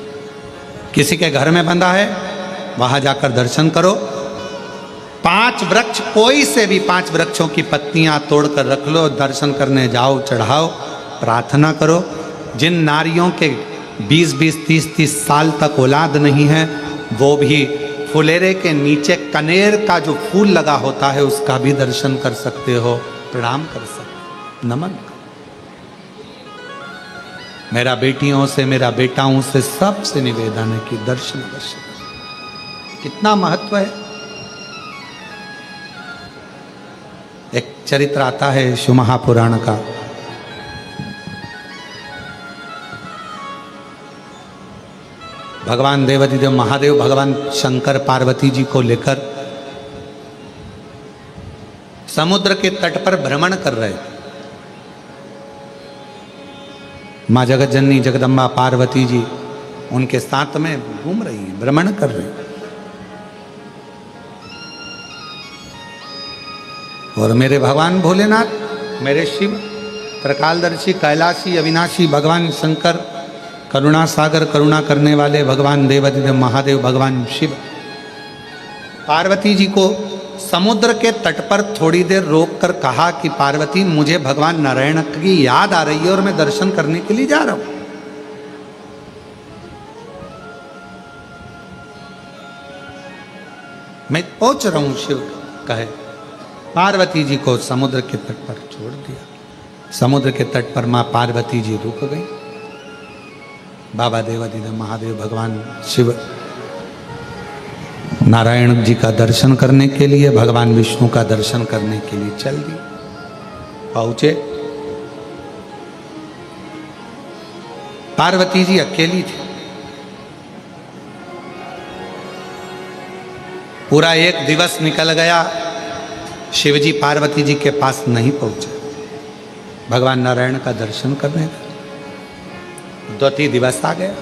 किसी के घर में बंधा है वहां जाकर दर्शन करो। 5 वृक्ष, कोई से भी 5 वृक्षों की पत्तियां तोड़कर रख लो, दर्शन करने जाओ, चढ़ाओ, प्रार्थना करो। जिन नारियों के 20-20, 30-30 साल तक औलाद नहीं है, वो भी फुलेरे के नीचे कनेर का जो फूल लगा होता है उसका भी दर्शन कर सकते हो, प्रणाम कर सकते, नमन कर। मेरा बेटियों से, मेरा बेटाओं से सबसे निवेदन है कि दर्शन अवश्य करें। कितना महत्व है। एक चरित्र आता है शिव महापुराण का। भगवान देवाधिदेव महादेव भगवान शंकर पार्वती जी को लेकर समुद्र के तट पर भ्रमण कर रहे थे। माँ जगत जननी जगदम्बा पार्वती जी उनके साथ में घूम रही हैं, भ्रमण कर रही हैं। और मेरे भगवान भोलेनाथ, मेरे शिव, त्रिकालदर्शी, कैलाशी, अविनाशी भगवान शंकर, करुणा सागर, करुणा करने वाले भगवान देवाधिदेव महादेव भगवान शिव पार्वती जी को समुद्र के तट पर थोड़ी देर रोककर कहा कि पार्वती, मुझे भगवान नारायण की याद आ रही है और मैं दर्शन करने के लिए जा रहा हूं। मैं पहुंच रहा हूं, शिव कहे। पार्वती जी को समुद्र के तट पर छोड़ दिया। समुद्र के तट पर मां पार्वती जी रुक गई। बाबा देवाधिदेव महादेव भगवान शिव नारायण जी का दर्शन करने के लिए, भगवान विष्णु का दर्शन करने के लिए चल दिए। पहुंचे, पार्वती जी अकेली थी। पूरा एक दिवस निकल गया, शिवजी पार्वती जी के पास नहीं पहुंचे भगवान नारायण का दर्शन करने का। 2 दिवस आ गया।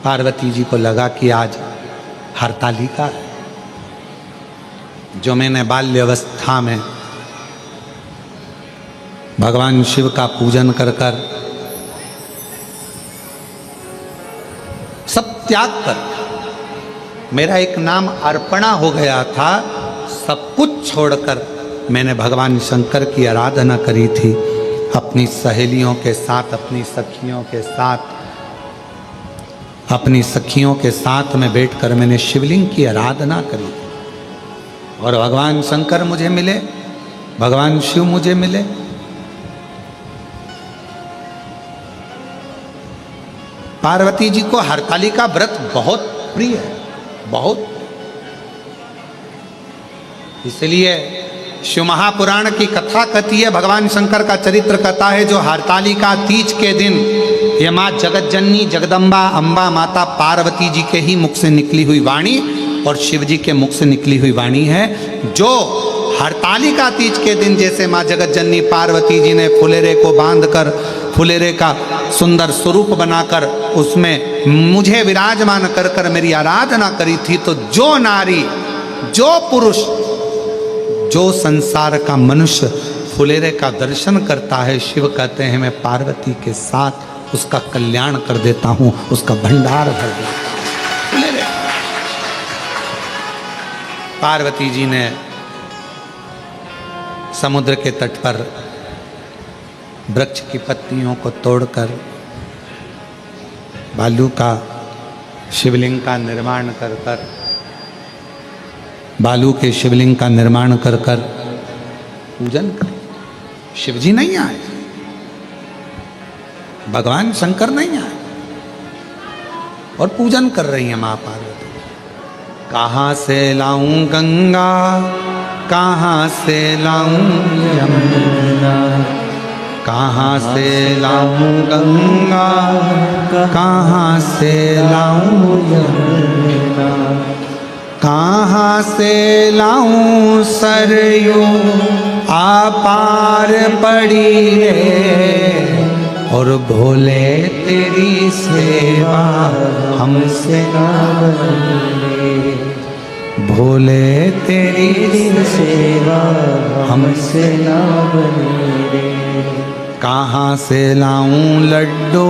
पार्वती जी को लगा कि आज हरतालिका है, जो मैंने बाल्य अवस्था में भगवान शिव का पूजन कर कर सब त्याग कर, मेरा एक नाम अर्पणा हो गया था, सब कुछ छोड़कर मैंने भगवान शंकर की आराधना करी थी। अपनी सहेलियों के साथ, अपनी सखियों के साथ में बैठकर मैंने शिवलिंग की आराधना करी और भगवान शंकर मुझे मिले, भगवान शिव मुझे मिले। पार्वती जी को हरतालिका व्रत बहुत प्रिय है, बहुत। इसलिए शिव महापुराण की कथा कहती है, भगवान शंकर का चरित्र कहता है, जो हरतालिका तीज के दिन ये माँ जगत जननी जगदम्बा अम्बा माता पार्वती जी के ही मुख से निकली हुई वाणी और शिव जी के मुख से निकली हुई वाणी है, जो हरतालिका तीज के दिन जैसे माँ जगत जननी पार्वती जी ने फुलेरे को बांधकर, फुलेरे का सुंदर स्वरूप बनाकर उसमें मुझे विराजमान कर कर मेरी आराधना करी थी, तो जो नारी, जो पुरुष, जो संसार का मनुष्य फुलेरे का दर्शन करता है, शिव कहते हैं मैं पार्वती के साथ उसका कल्याण कर देता हूं, उसका भंडार भर देता हूं। फुलेरे पार्वती जी ने समुद्र के तट पर वृक्ष की पत्तियों को तोड़कर बालू का शिवलिंग का निर्माण कर कर, बालू के शिवलिंग का निर्माण कर कर पूजन कर। शिवजी नहीं आए, भगवान शंकर नहीं आए और पूजन कर रही है मां पार्वती। कहाँ से लाऊं गंगा, कहाँ से लाऊं यमुना, कहाँ से लाऊं गंगा, कहाँ से लाऊं यमुना, कहाँ से लाऊं सरयू आपार पड़ी है, और और भोले तेरी सेवा हमसे ना बनी, भोले तेरी सेवा हमसे ना बनी रे। कहाँ से लाऊं लड्डू,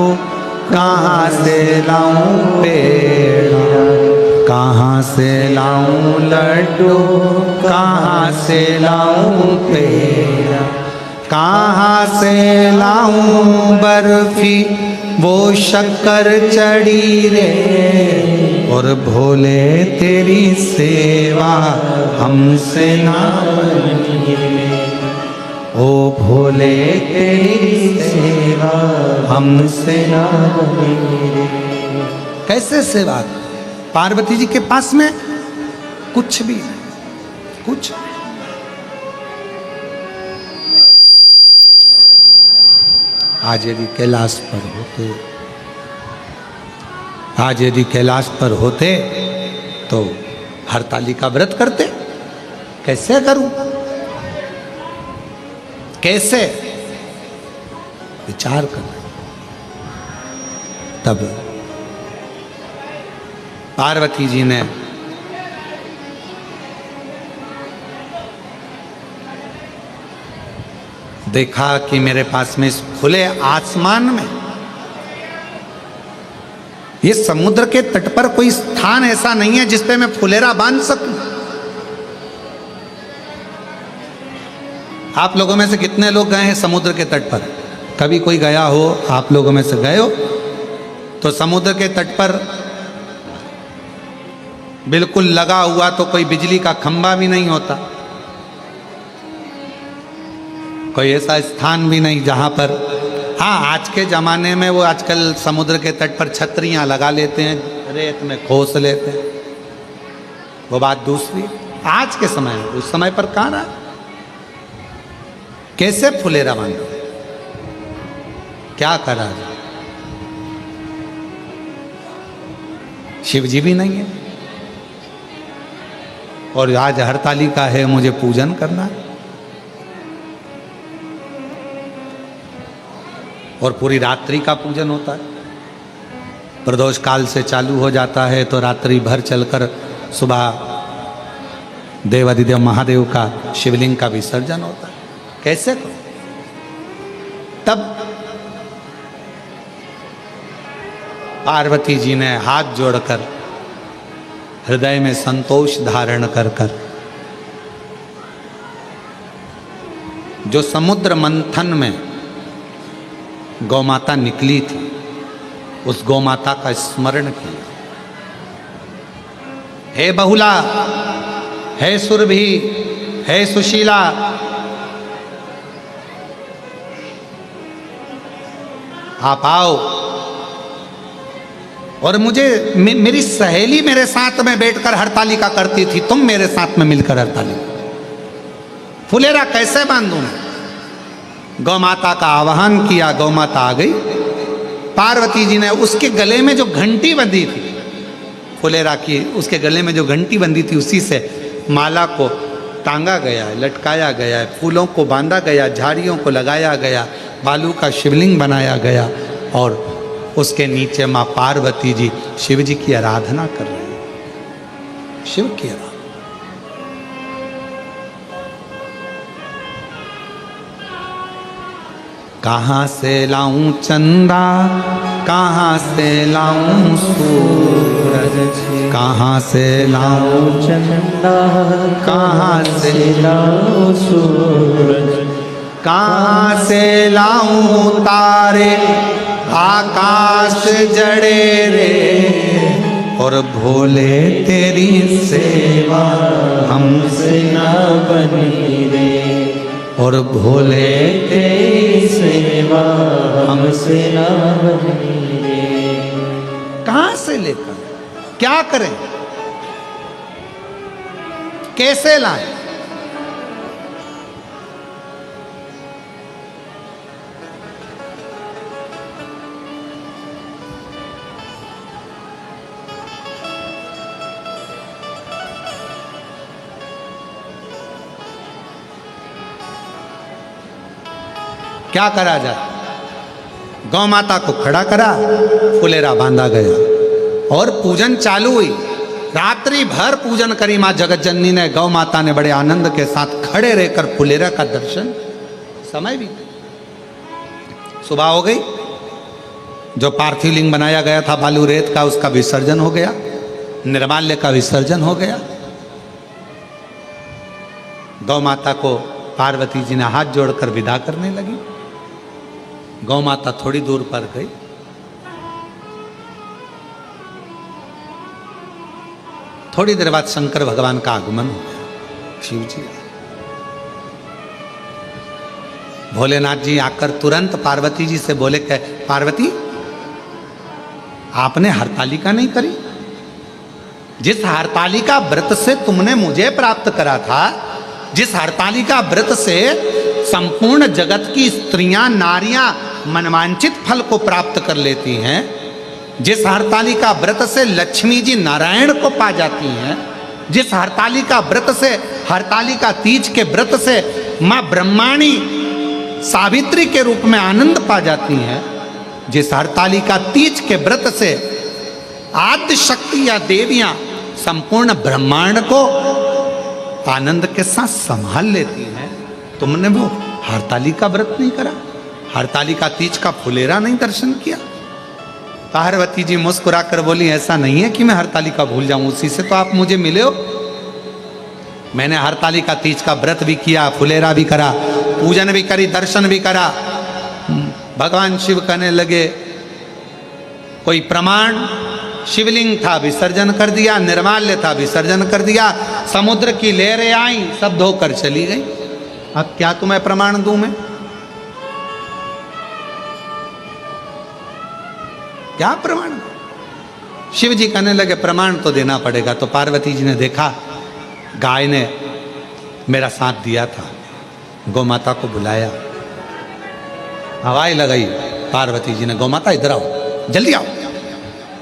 कहाँ से लाऊं पेड़ा, कहाँ से लाऊं लड्डू, कहाँ से लाऊं पेड़ा, कहाँ से लाऊं बर्फी वो शक्कर चढ़ी रे। और भोले तेरी सेवा हमसे ना बनी रे, ओ भोले तेरी सेवा हमसे ना बनी रे। कैसे सेवा? पार्वती जी के पास में कुछ भी नहीं, कुछ। आज यदि कैलाश पर होते, आज यदि कैलाश पर होते तो हरताली का व्रत करते। कैसे करूं, कैसे? विचार कर। तब पार्वती जी ने देखा कि मेरे पास में इस खुले आसमान में, ये समुद्र के तट पर कोई स्थान ऐसा नहीं है जिस पे मैं फुलेरा बांध सकूं। आप लोगों में से कितने लोग गए हैं समुद्र के तट पर? कभी कोई गया हो, आप लोगों में से गए हो तो समुद्र के तट पर बिल्कुल लगा हुआ तो कोई बिजली का खंभा भी नहीं होता, कोई ऐसा स्थान भी नहीं जहां पर, हाँ आज के ज़माने में वो आजकल समुद्र के तट पर छतरियां लगा लेते हैं, रेत में खोस लेते हैं, वो बात दूसरी। आज के समय में, उस समय पर कहाँ रहा? कैसे फुलेरा बांधो, क्या करा जाए? शिव जी भी नहीं है और आज हरताली का है, मुझे पूजन करना है और पूरी रात्रि का पूजन होता है। प्रदोष काल से चालू हो जाता है तो रात्रि भर चलकर सुबह देवाधिदेव महादेव का शिवलिंग का विसर्जन होता है। कैसे करो? तब पार्वती जी ने हाथ जोड़कर हृदय में संतोष धारण कर कर जो समुद्र मंथन में गौमाता निकली थी, उस गौमाता का स्मरण किया। हे बहुला, हे सुरभि, हे सुशीला, आप आओ और मुझे मेरी सहेली मेरे साथ में बैठकर हरताली का करती थी, तुम मेरे साथ में मिलकर हरताली। फुलेरा कैसे बांधूं? गौ माता का आवाहन किया, गौ माता आ गई। पार्वती जी ने उसके गले में जो घंटी बंधी थी फुलेरा की, उसके गले में जो घंटी बंधी थी उसी से माला को टांगा गया है, लटकाया गया है, फूलों को बांधा गया, झाड़ियों को लगाया गया, बालू का शिवलिंग बनाया गया और उसके नीचे माँ पार्वती जी शिव जी की आराधना कर रहे हैं। शिव की आराधना। कहाँ से लाऊं चंदा, कहाँ से लाऊं सूरज, कहाँ से लाऊं चंदा, कहाँ से लाऊं सूरज, कहाँ से लाऊं तारे आकाश जड़े रे। और भोले तेरी सेवा हमसे ना बनी रे। और भोले तेरी सेवा हमसे ना बनी रे। कहाँ से लेकर क्या करें, कैसे लाएं? क्या करा जाए? गौ माता को खड़ा करा, फुलेरा बांधा गया और पूजन चालू हुई। रात्रि भर पूजन करी माँ जगत जननी ने। गौ माता ने बड़े आनंद के साथ खड़े रहकर फुलेरा का दर्शन। समय भी सुबह हो गई। जो पार्थिव लिंग बनाया गया था बालू रेत का, उसका विसर्जन हो गया, निर्माल्य का विसर्जन हो गया। गौ माता को पार्वती जी ने हाथ जोड़कर विदा करने लगी। गौ माता थोड़ी दूर पर गई। थोड़ी देर बाद शंकर भगवान का आगमन हो गया। शिव जी भोलेनाथ जी आकर तुरंत पार्वती जी से बोले कि पार्वती, आपने हरतालिका नहीं करी? जिस हरतालिका व्रत से तुमने मुझे प्राप्त करा था, जिस हरतालिका व्रत से संपूर्ण जगत की स्त्रियां नारियां मनवांचित फल को प्राप्त कर लेती हैं, जिस हरतालिका व्रत से लक्ष्मी जी नारायण को पा जाती हैं, जिस हरतालिका व्रत से, हरतालिका तीज के व्रत से मां ब्रह्माणी सावित्री के रूप में आनंद पा जाती हैं, जिस हरतालिका तीज के व्रत से आद्य शक्ति या देवियां संपूर्ण ब्रह्मांड को आनंद के साथ संभाल लेती हैं, तुमने वो हरतालिका व्रत नहीं करा? हरतालिका तीज का फुलेरा नहीं दर्शन किया? पार्वती जी मुस्कुरा कर बोली, ऐसा नहीं है कि मैं हरतालिका भूल जाऊं, उसी से तो आप मुझे मिले हो। मैंने हरतालिका तीज का व्रत भी किया, फुलेरा भी करा, पूजन भी करी, दर्शन भी करा। भगवान शिव कहने लगे, कोई प्रमाण? शिवलिंग था, विसर्जन कर दिया, निर्माल्य था, विसर्जन कर दिया, समुद्र की लहरें आई, सब धोकर चली गई। अब क्या तुम्हें प्रमाण दूं मैं? क्या प्रमाण? शिव जी कहने लगे, प्रमाण तो देना पड़ेगा। तो पार्वती जी ने देखा गाय ने मेरा साथ दिया था, गौ माता को बुलाया, हवाई लगाई। पार्वती जी ने, गौ माता इधर आओ, जल्दी आओ।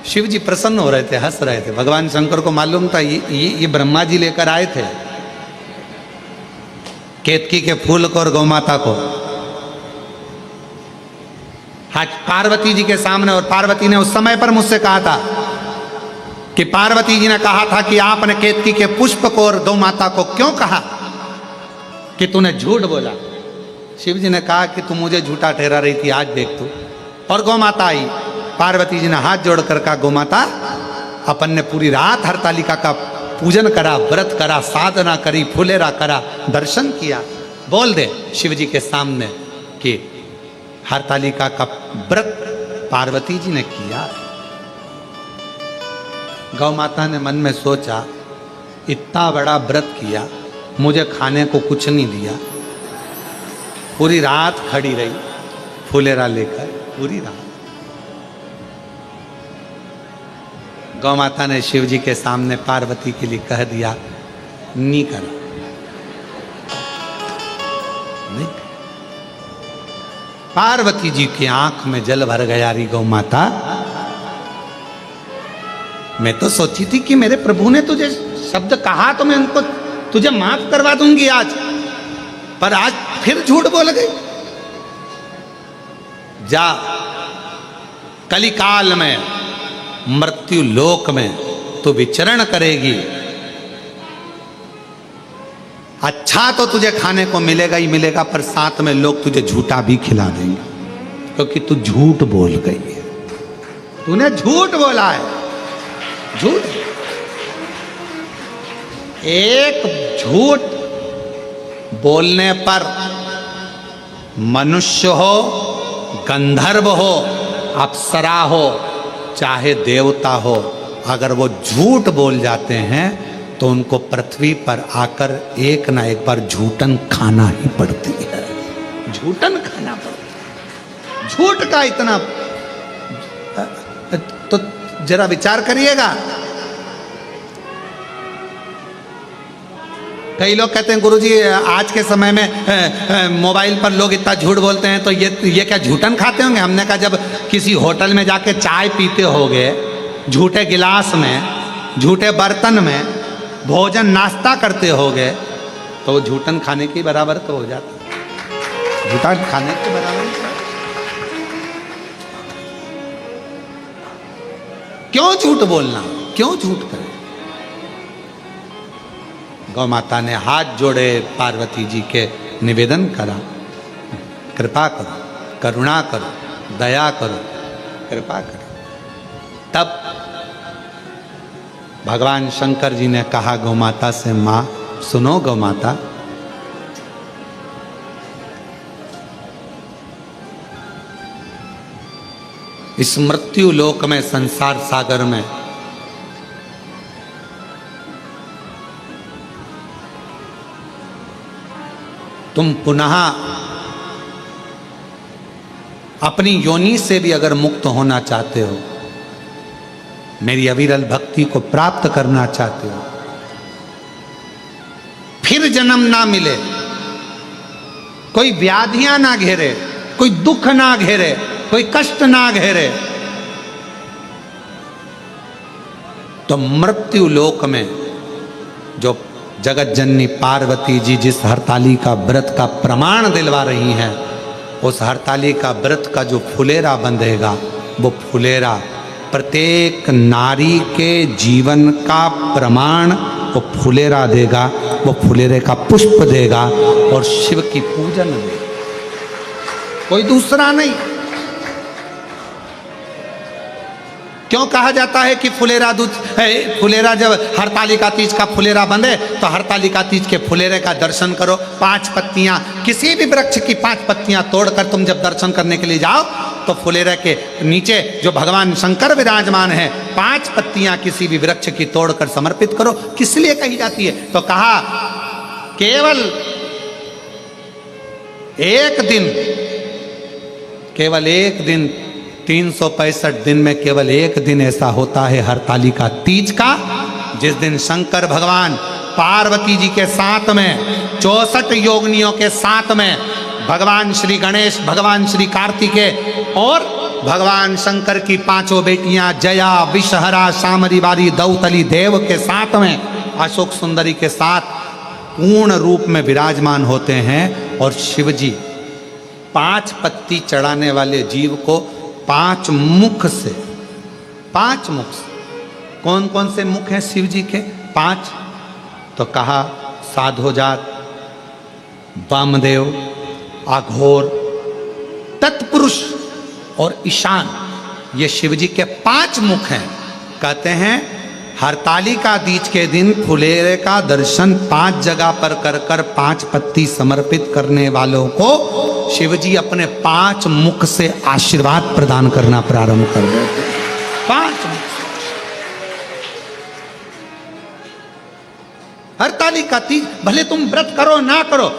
शिव जी प्रसन्न हो रहे थे, हंस रहे थे। भगवान शंकर को मालूम था ये ब्रह्मा जी लेकर आए थे केतकी के फूल को और गौ माता को। आज पार्वती जी के सामने, और पार्वती ने उस समय पर मुझसे कहा था कि पार्वती जी ने कहा था कि आपने केतकी के पुष्प को और गौ माता को क्यों कहा कि तूने झूठ बोला? शिव जी ने कहा कि तू मुझे झूठा ठहरा रही थी, आज देख तू। और गौ माता आई। पार्वती जी ने हाथ जोड़कर कहा, गौ माता, अपन ने पूरी रात हरतालिका का पूजन करा, व्रत करा, साधना करी, फुलेरा करा, दर्शन किया। बोल दे शिव जी के सामने कि हरतालिका का व्रत पार्वती जी ने किया। गौ माता ने मन में सोचा, इतना बड़ा व्रत किया, मुझे खाने को कुछ नहीं दिया, पूरी रात खड़ी रही फुलेरा लेकर, पूरी रात। गौ माता ने शिव जी के सामने पार्वती के लिए कह दिया, नहीं करा, नहीं। पार्वती जी की आंख में जल भर गया। री गौ माता, मैं तो सोची थी कि मेरे प्रभु ने तुझे शब्द कहा तो मैं उनको तुझे माफ करवा दूंगी आज, पर आज फिर झूठ बोल गई। जा, कलिकाल में, मृत्यु लोक में तू विचरण करेगी। अच्छा तो तुझे खाने को मिलेगा ही मिलेगा, पर साथ में लोग तुझे झूठा भी खिला देंगे, क्योंकि तू झूठ बोल गई है। तूने झूठ बोला है, झूठ। एक झूठ बोलने पर मनुष्य हो, गंधर्व हो, अप्सरा हो, चाहे देवता हो, अगर वो झूठ बोल जाते हैं तो उनको पृथ्वी पर आकर एक ना एक बार झूठन खाना ही पड़ती है। झूठन खाना पड़ता है। झूठ का इतना, तो जरा विचार करिएगा। कई लोग कहते हैं, गुरुजी आज के समय में मोबाइल पर लोग इतना झूठ बोलते हैं, तो ये क्या झूठन खाते होंगे? हमने कहा, जब किसी होटल में जाके चाय पीते होगे झूठे गिलास में, झूठे बर्तन में, भोजन नाश्ता करते होगे, तो झूठन खाने के बराबर तो हो जाता। झूठा खाने के बराबर। क्यों झूठ बोलना, क्यों झूठ करें। गौ माता ने हाथ जोड़े पार्वती जी के, निवेदन करा, कृपा करो, करुणा करो, दया करो, कृपा करो। तब भगवान शंकर जी ने कहा गौ माता से, माँ सुनो गौ माता, इस मृत्यु लोक में, संसार सागर में तुम पुनः अपनी योनि से भी अगर मुक्त होना चाहते हो, मेरी अविरल भक्ति को प्राप्त करना चाहते हो, फिर जन्म ना मिले, कोई व्याधियां ना घेरे, कोई दुख ना घेरे, कोई कष्ट ना घेरे, तो मृत्यु लोक में जो जगत जननी पार्वती जी जिस हरताली का व्रत का प्रमाण दिलवा रही हैं, उस हरताली का व्रत का जो फुलेरा बंधेगा, वो फुलेरा प्रत्येक नारी के जीवन का प्रमाण वो फुलेरा देगा, वो फुलेरे का पुष्प देगा और शिव की पूजन देगा, कोई दूसरा नहीं। क्यों कहा जाता है कि फुलेरा दूध, फुलेरा जब हरतालिका तीज का फुलेरा बंधे तो हरतालिका तीज के फुलेरे का दर्शन करो। 5 पत्तियां, किसी भी वृक्ष की 5 पत्तियां तोड़कर तुम जब दर्शन करने के लिए जाओ तो फुलेरे के नीचे जो भगवान शंकर विराजमान है, 5 पत्तियां किसी भी वृक्ष की तोड़कर समर्पित करो। किस लिए कही जाती है? तो कहा केवल एक दिन 365 दिन में केवल एक दिन ऐसा होता है हरतालिका तीज का, जिस दिन शंकर भगवान पार्वती जी के साथ में 64 योगिनियों के साथ में भगवान श्री गणेश, भगवान श्री कार्तिकेय और भगवान शंकर की 5 बेटियां जया, विषहरा, शामरी बारी, दौतली देव के साथ में अशोक सुंदरी के साथ पूर्ण रूप में विराजमान होते हैं। और शिव जी 5 पत्ती चढ़ाने वाले जीव को 5 मुख से, 5 मुख से, कौन कौन से मुख हैं शिव जी के? 5। तो कहा साधोजात, वामदेव, अघोर, तत्पुरुष और ईशान, ये शिव जी के 5 मुख हैं। कहते हैं हरतालिका तीज के दिन फुलेरे का दर्शन 5 जगह पर कर कर 5 पत्ती समर्पित करने वालों को शिव जी अपने 5 मुख से आशीर्वाद प्रदान करना प्रारंभ कर देते। 5 मुख। हरतालिका तीज भले तुम व्रत करो ना करो,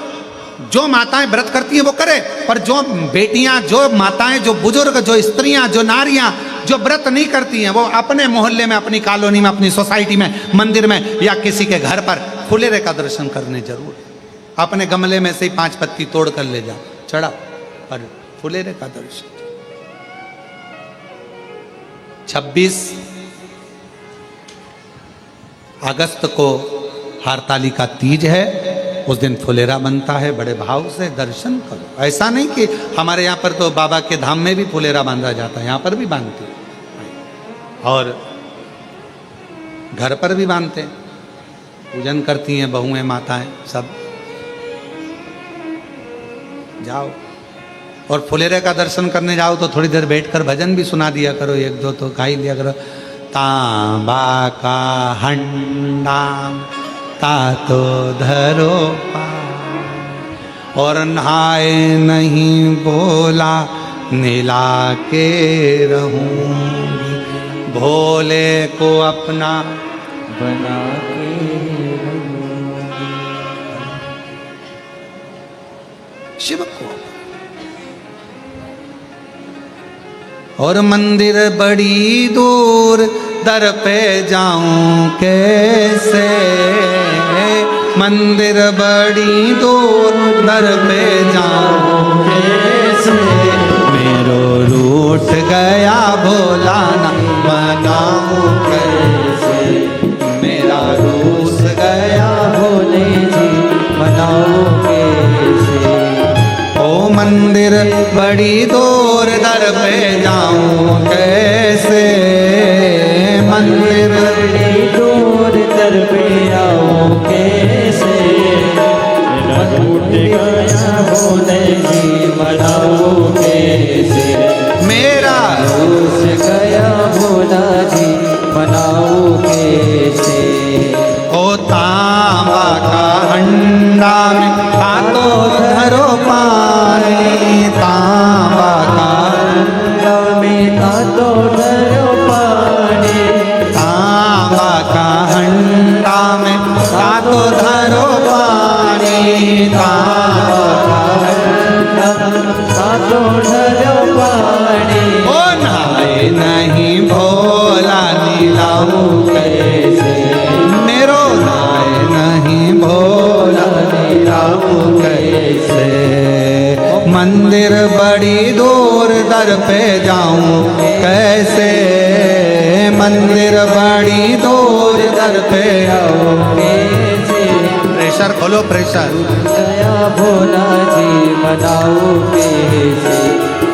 जो माताएं व्रत करती हैं वो करे, पर जो बेटियां, जो माताएं, जो बुजुर्ग, जो स्त्रियां, जो नारियां जो व्रत नहीं करती हैं, वो अपने मोहल्ले में, अपनी कॉलोनी में, अपनी सोसाइटी में, मंदिर में या किसी के घर पर फुलेरे का दर्शन करने जरूर। अपने गमले में से ही 5 पत्ती तोड़ कर ले जाओ, चढ़ा और फुलेरे का दर्शन। 26 अगस्त को हरतालिका तीज है, उस दिन फुलेरा बनता है। बड़े भाव से दर्शन करो। ऐसा नहीं कि हमारे यहाँ पर तो बाबा के धाम में भी फुलेरा बांधा जाता है, यहाँ पर भी बांधते हैं और घर पर भी बांधते हैं, पूजन करती हैं बहुएं, माताएं सब। जाओ और फुलेरे का दर्शन करने जाओ तो थोड़ी देर बैठकर भजन भी सुना दिया करो, 1-2 तो गा ही लिया करो। तांबा का हंडा तातो धरो और नहाए नहीं बोला नीला के रहूंगी, भोले को अपना बना के रहूंगी। शिव को। और मंदिर बड़ी दूर, दर पे जाऊं कैसे, मंदिर बड़ी दूर, दर पे जाऊं कैसे, मेरो रूठ गया भोला ना मनाऊं कैसे, मेरा रूठ गया भोले जी मनाओ कैसे। ओ मंदिर बड़ी दूर, दर पे जाऊं कैसे, मंदिर बड़ी दूर दर पे आओ कैसे टूट गया भोले जी मनाओ कैसे मेरा रूस गया भोला जी मनाओ कैसे ओ तांबा का हंडा में हाथों धरो पानी तांबा का हंडा में हाथों धरो पानी तांबा का हंडा में हाथों धरो पानी तांबा का हाथों धरो पानी ओ नहाए नहीं भोला नीलाऊ कैसे मेरो नहाए नहीं भोला नीलाऊ कैसे मंदिर बड़ी दूर दर पे जाऊं कैसे मंदिर बड़ी दूर दर पे आओ कैसे प्रेशर खोलो प्रेशर गया भोला जी मनाओ कैसे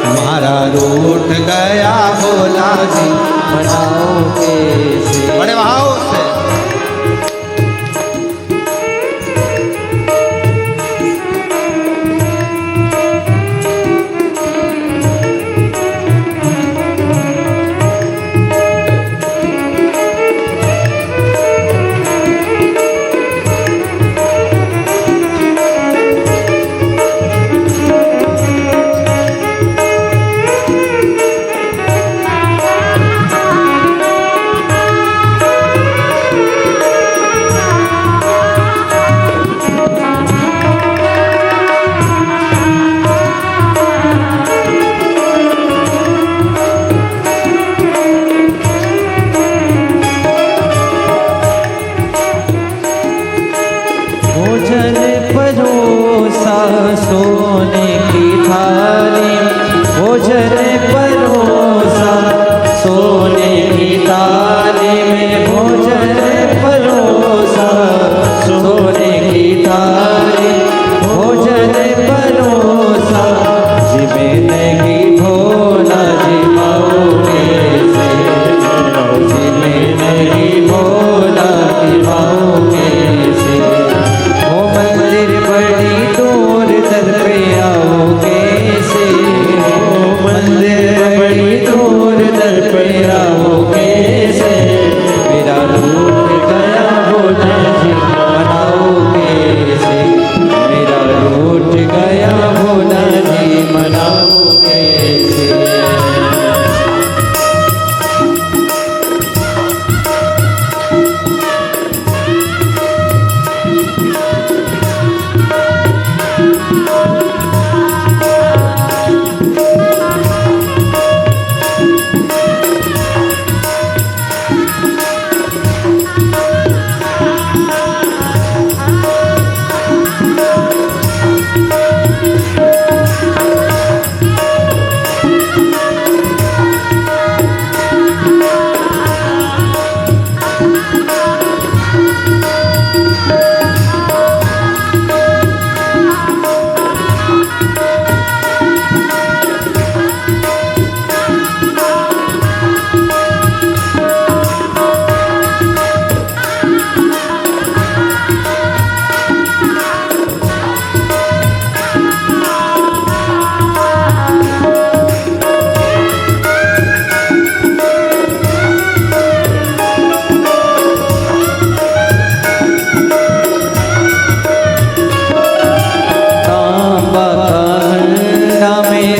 हमारा रूठ गया भोला जी मनाओ कैसे बड़े भाव से भोजन परोसा सोने की थाली भोजन परोसा सोने की थाली में भोजन परोसा सोने की थाली भोजन परोसा जिमें नहीं भोला जिमाओ कैसे जिमें नहीं भोला जिमाओ कैसे ओ मंदिर बड़ी दूर दर पे आओ कैसे ओ मंदिर बड़ी दूर दर पे आओ कैसे मेरा रूठ गया भोला जी मनाओ कैसे मेरा रूठ गया भोला जी मनाओ कैसे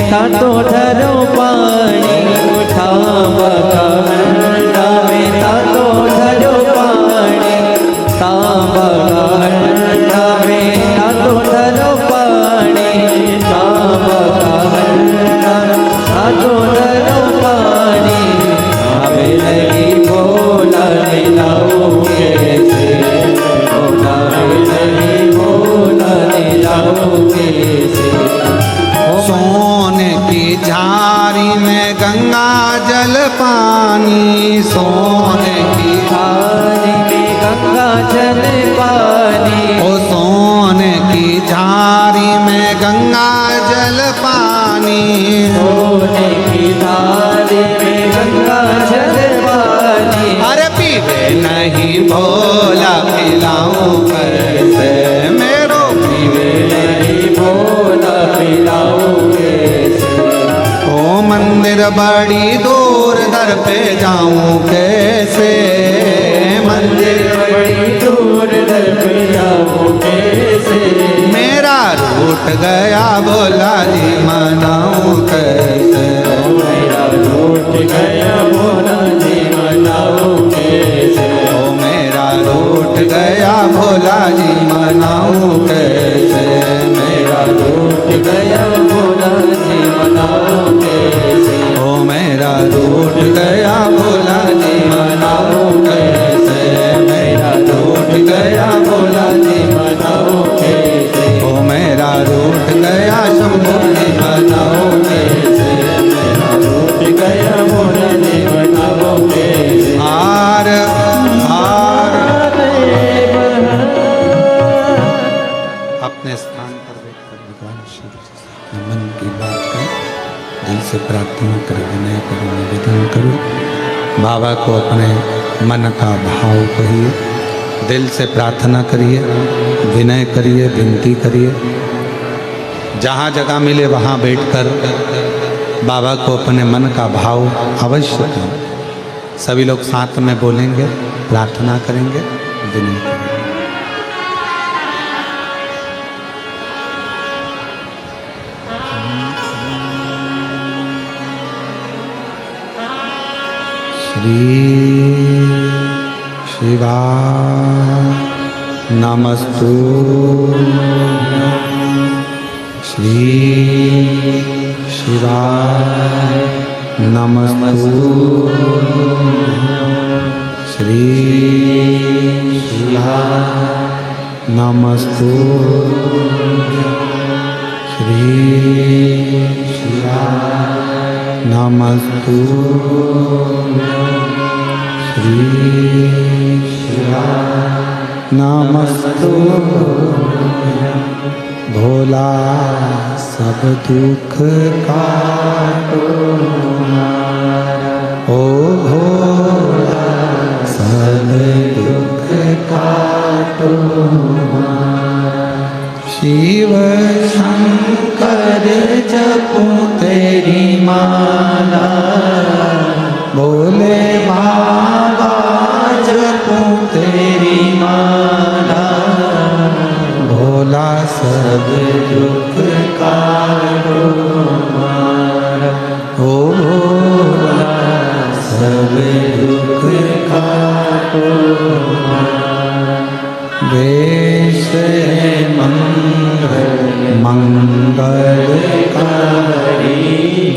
तो धरो पानी तांबा का हंडा में तो धरो पानी तांबा का हंडा में तो धरो पानी तांबा का हंडा तो धरो पानी हमें लगी भोला मिलाओ कैसे भोला लगी भोला मिलाओ कैसे सोने की झारी में गंगा जल पानी सोने की थाली में गंगा जल पानी ओ सोने की झारी में गंगा जल पानी सोने की थाली में गंगा जल पानी पीवे नहीं भोला पिलाऊं कैसे मेरो पीवे नहीं भोला पिलाऊं कैसे। ओ मंदिर बड़ी दूर दर पे जाऊं कैसे मंदिर बड़ी दूर दर पे जाऊं कैसे। मेरा रूठ गया भोला जी मनाऊं कैसे मेरा रूठ गया भोला जी मनाऊं कैसे। ओ मेरा रूठ गया भोला जी मनाऊं कैसे मेरा रूठ गया भोला जी मनाऊं कैसे। ओ मेरा रूठ गया भोला जी मनाऊं कैसे मेरा रूठ गया भोला जी मनाऊं कैसे ओ मेरा रूठ गया शंभू जी मनाऊं कैसे मेरा रूठ गया भोला जी मनाऊं कैसे। हार हार अपने स्थान पर बैठकर भगवान शिव से मन की बात कर दिल से प्रार्थना करो विनय करो निवेदन करो बाबा को अपने मन का भाव कहिए दिल से प्रार्थना करिए विनय करिए विनती करिए जहाँ जगह मिले वहाँ बैठकर बाबा को अपने मन का भाव अवश्य करें सभी लोग साथ में बोलेंगे प्रार्थना करेंगे विनय करेंगे श्री शिवा नमस्तु श्री शिवा नमस्तु श्री शिवा नमस्तु श्री शिवा नमस्तु श्री शिवा नमस्तु भोला सब दुख काटो ओ भोला सब दुख काटो शिव शंकर जपूं तेरी माला बोले बाबा जपूं तेरी माला भोला सब दुख काटो हमारा ओ भोला सब दुख काटो हमारा वेश मंगल मंगलकारी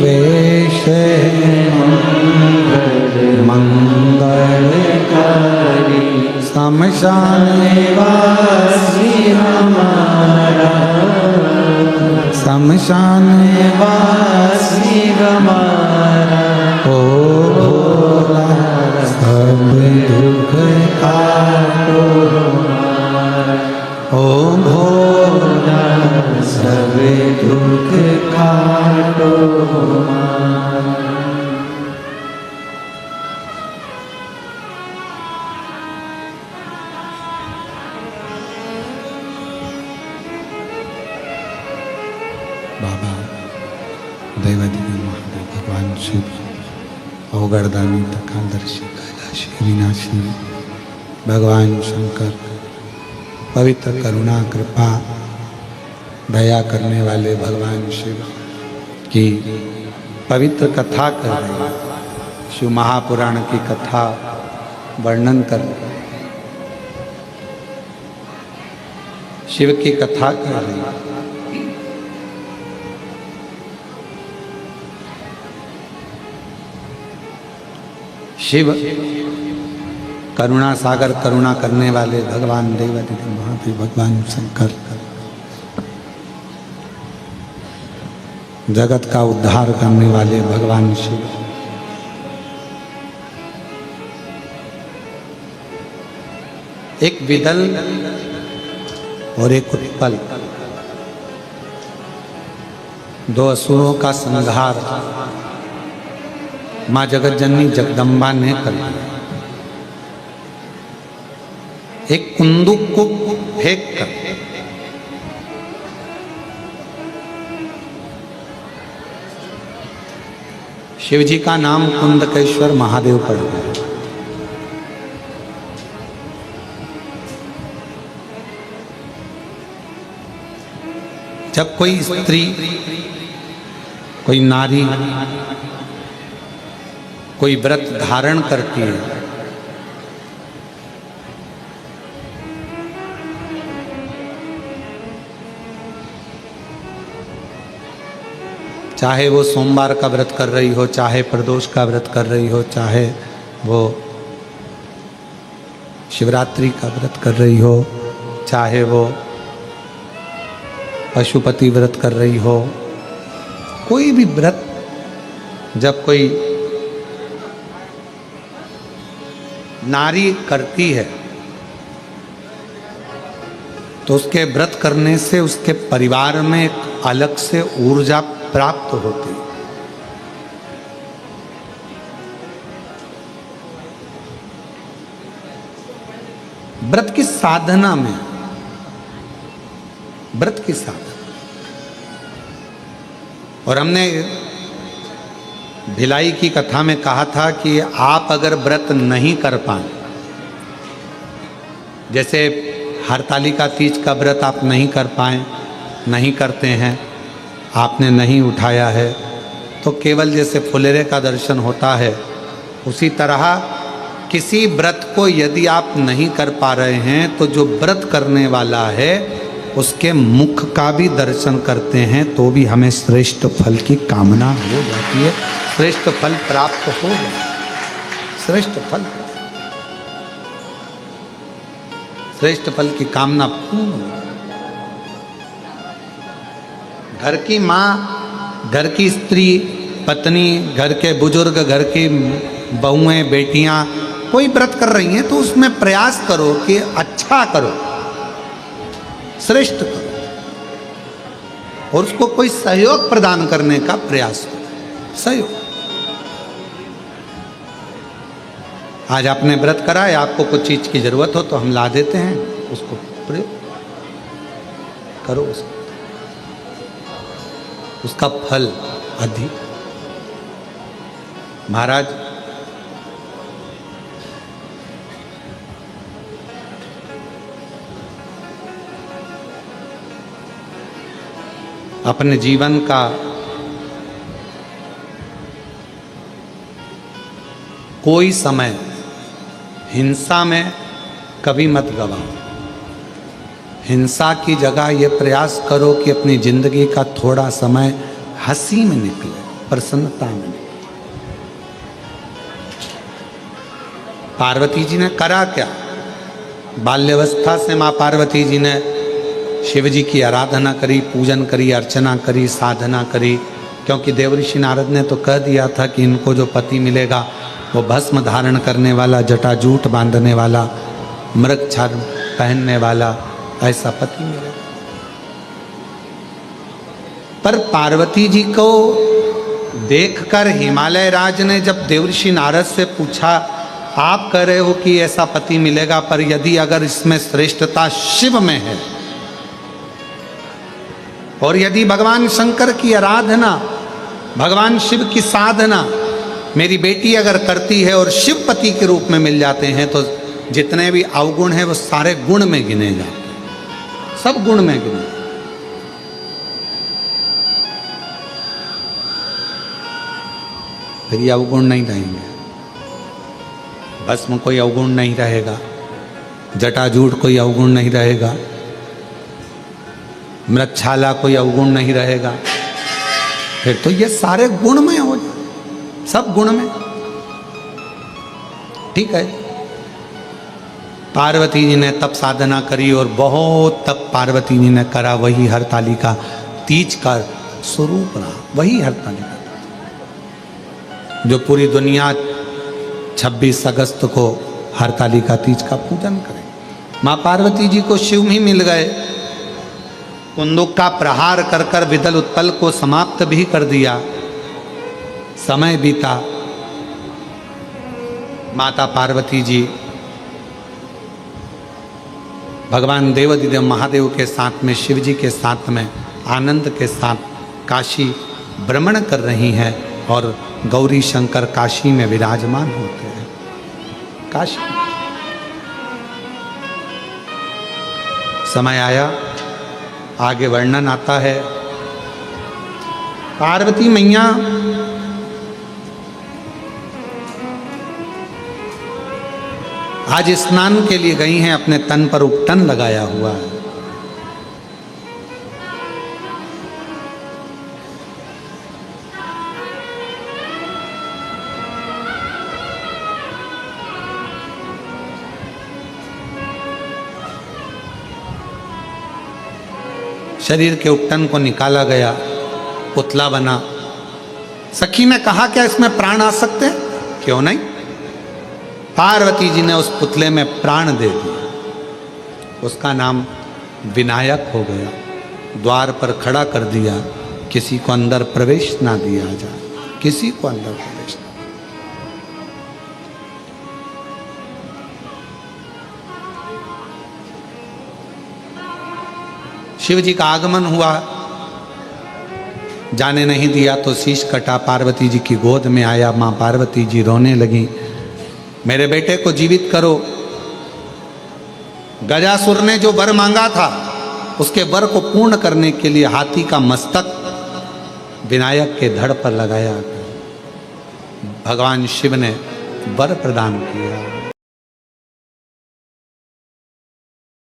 वेश मंगलकारी शमशान वासी हमारा शमशान वासी हमारा ओ भोला सब दुख काटो हमारा ओ भोला सब दुख काटो हमारा। बाबा दैवाधिदेव महादेव भगवान शिव अवगरदानी तकालदर्शी कैलाशी विनाशी भगवान शंकर पवित्र करुणा कृपा दया करने वाले भगवान शिव की पवित्र कथा कर रहे हैं शिव महापुराण की कथा वर्णन कर रहे हैं शिव की कथा कर रहे हैं शिव करुणा सागर करुणा करने वाले भगवान देवाधिदेव महादेव भगवान शंकर जगत का उद्धार करने वाले भगवान शिव एक विदल और एक उत्पल दो असुरों का संहार माँ जगत जननी जगदम्बा ने कर दिया। एक कुंदुक को फेंक कर शिव जी का नाम कुंदकेश्वर महादेव पड़ गया। जब कोई स्त्री, कोई नारी कोई व्रत धारण करती है, चाहे वो सोमवार का व्रत कर रही हो, चाहे प्रदोष का व्रत कर रही हो, चाहे वो शिवरात्रि का व्रत कर रही हो, चाहे वो पशुपति व्रत कर रही हो, कोई भी व्रत जब कोई नारी करती है तो उसके व्रत करने से उसके परिवार में एक अलग से ऊर्जा प्राप्त होती है। व्रत की साधना में, व्रत की साधना, और हमने भिलाई की कथा में कहा था कि आप अगर व्रत नहीं कर पाए, जैसे हरतालिका तीज का व्रत आप नहीं कर पाए, नहीं करते हैं, आपने नहीं उठाया है, तो केवल जैसे फुलेरे का दर्शन होता है, उसी तरह किसी व्रत को यदि आप नहीं कर पा रहे हैं तो जो व्रत करने वाला है उसके मुख का भी दर्शन करते हैं तो भी हमें श्रेष्ठ फल की कामना हो जाती है, श्रेष्ठ फल प्राप्त हो जाता है, श्रेष्ठ फल, श्रेष्ठ फल की कामना पूर्ण। घर की माँ, घर की स्त्री, पत्नी, घर के बुजुर्ग, घर की बहुएं, बेटियां कोई व्रत कर रही हैं तो उसमें प्रयास करो कि अच्छा करो, श्रेष्ठ करो, और उसको कोई सहयोग प्रदान करने का प्रयास करो, सहयोग। आज आपने व्रत करा है, आपको कुछ चीज की जरूरत हो तो हम ला देते हैं, उसको प्रयोग करो, उसका फल अधिक। महाराज अपने जीवन का कोई समय हिंसा में कभी मत गवाओ। हिंसा की जगह ये प्रयास करो कि अपनी जिंदगी का थोड़ा समय हंसी में निकले, प्रसन्नता में निकले। पार्वती जी ने करा क्या? बाल्यावस्था से माँ पार्वती जी ने शिव जी की आराधना करी, पूजन करी, अर्चना करी, साधना करी, क्योंकि देवऋषि नारद ने तो कह दिया था कि इनको जो पति मिलेगा वो भस्म धारण करने वाला, जटाजूट बांधने वाला, मृग छाल पहनने वाला, ऐसा पति मिलेगा। पर पार्वती जी को देखकर हिमालय राज ने जब देवऋषि नारद से पूछा, आप कह रहे हो कि ऐसा पति मिलेगा, पर यदि अगर इसमें श्रेष्ठता शिव में है और यदि भगवान शंकर की आराधना, भगवान शिव की साधना मेरी बेटी अगर करती है और शिव पति के रूप में मिल जाते हैं तो जितने भी अवगुण हैं वो सारे गुण में गिने जाते हैं, सब गुण में गिने। फिर ये अवगुण नहीं रहेंगे, भस्म कोई अवगुण नहीं रहेगा, जटाजूट कोई अवगुण नहीं रहेगा, मृगछाला कोई अवगुण नहीं रहेगा, फिर तो ये सारे गुण में हो, सब गुण में। ठीक है, पार्वती जी ने तप साधना करी और बहुत तप पार्वती जी ने करा, वही हरतालिका तीज का स्वरूप रहा, वही हरतालिका जो पूरी दुनिया 26 अगस्त को हरतालिका तीज का पूजन करे। माँ पार्वती जी को शिव ही मिल गए, कुंदुक का प्रहार कर कर विदल उत्पल को समाप्त भी कर दिया। समय बीता, माता पार्वती जी भगवान देवाधिदेव महादेव के साथ में, शिव जी के साथ में, आनंद के साथ काशी भ्रमण कर रही हैं और गौरी शंकर काशी में विराजमान होते हैं। काशी समय आया, आगे वर्णन आता है। पार्वती मैया आज स्नान के लिए गई हैं, अपने तन पर उपटन लगाया हुआ है। शरीर के उपटन को निकाला गया, पुतला बना। सखी ने कहा क्या इसमें प्राण आ सकते हैं? क्यों नहीं। पार्वती जी ने उस पुतले में प्राण दे दिया। उसका नाम विनायक हो गया। द्वार पर खड़ा कर दिया, किसी को अंदर प्रवेश ना दिया जाए, किसी को अंदर प्रवेश ना। शिव जी का आगमन हुआ, जाने नहीं दिया तो शीश कटा, पार्वती जी की गोद में आया। मां पार्वती जी रोने लगी, मेरे बेटे को जीवित करो। गजासुर ने जो वर मांगा था, उसके वर को पूर्ण करने के लिए हाथी का मस्तक विनायक के धड़ पर लगाया। भगवान शिव ने वर प्रदान किया।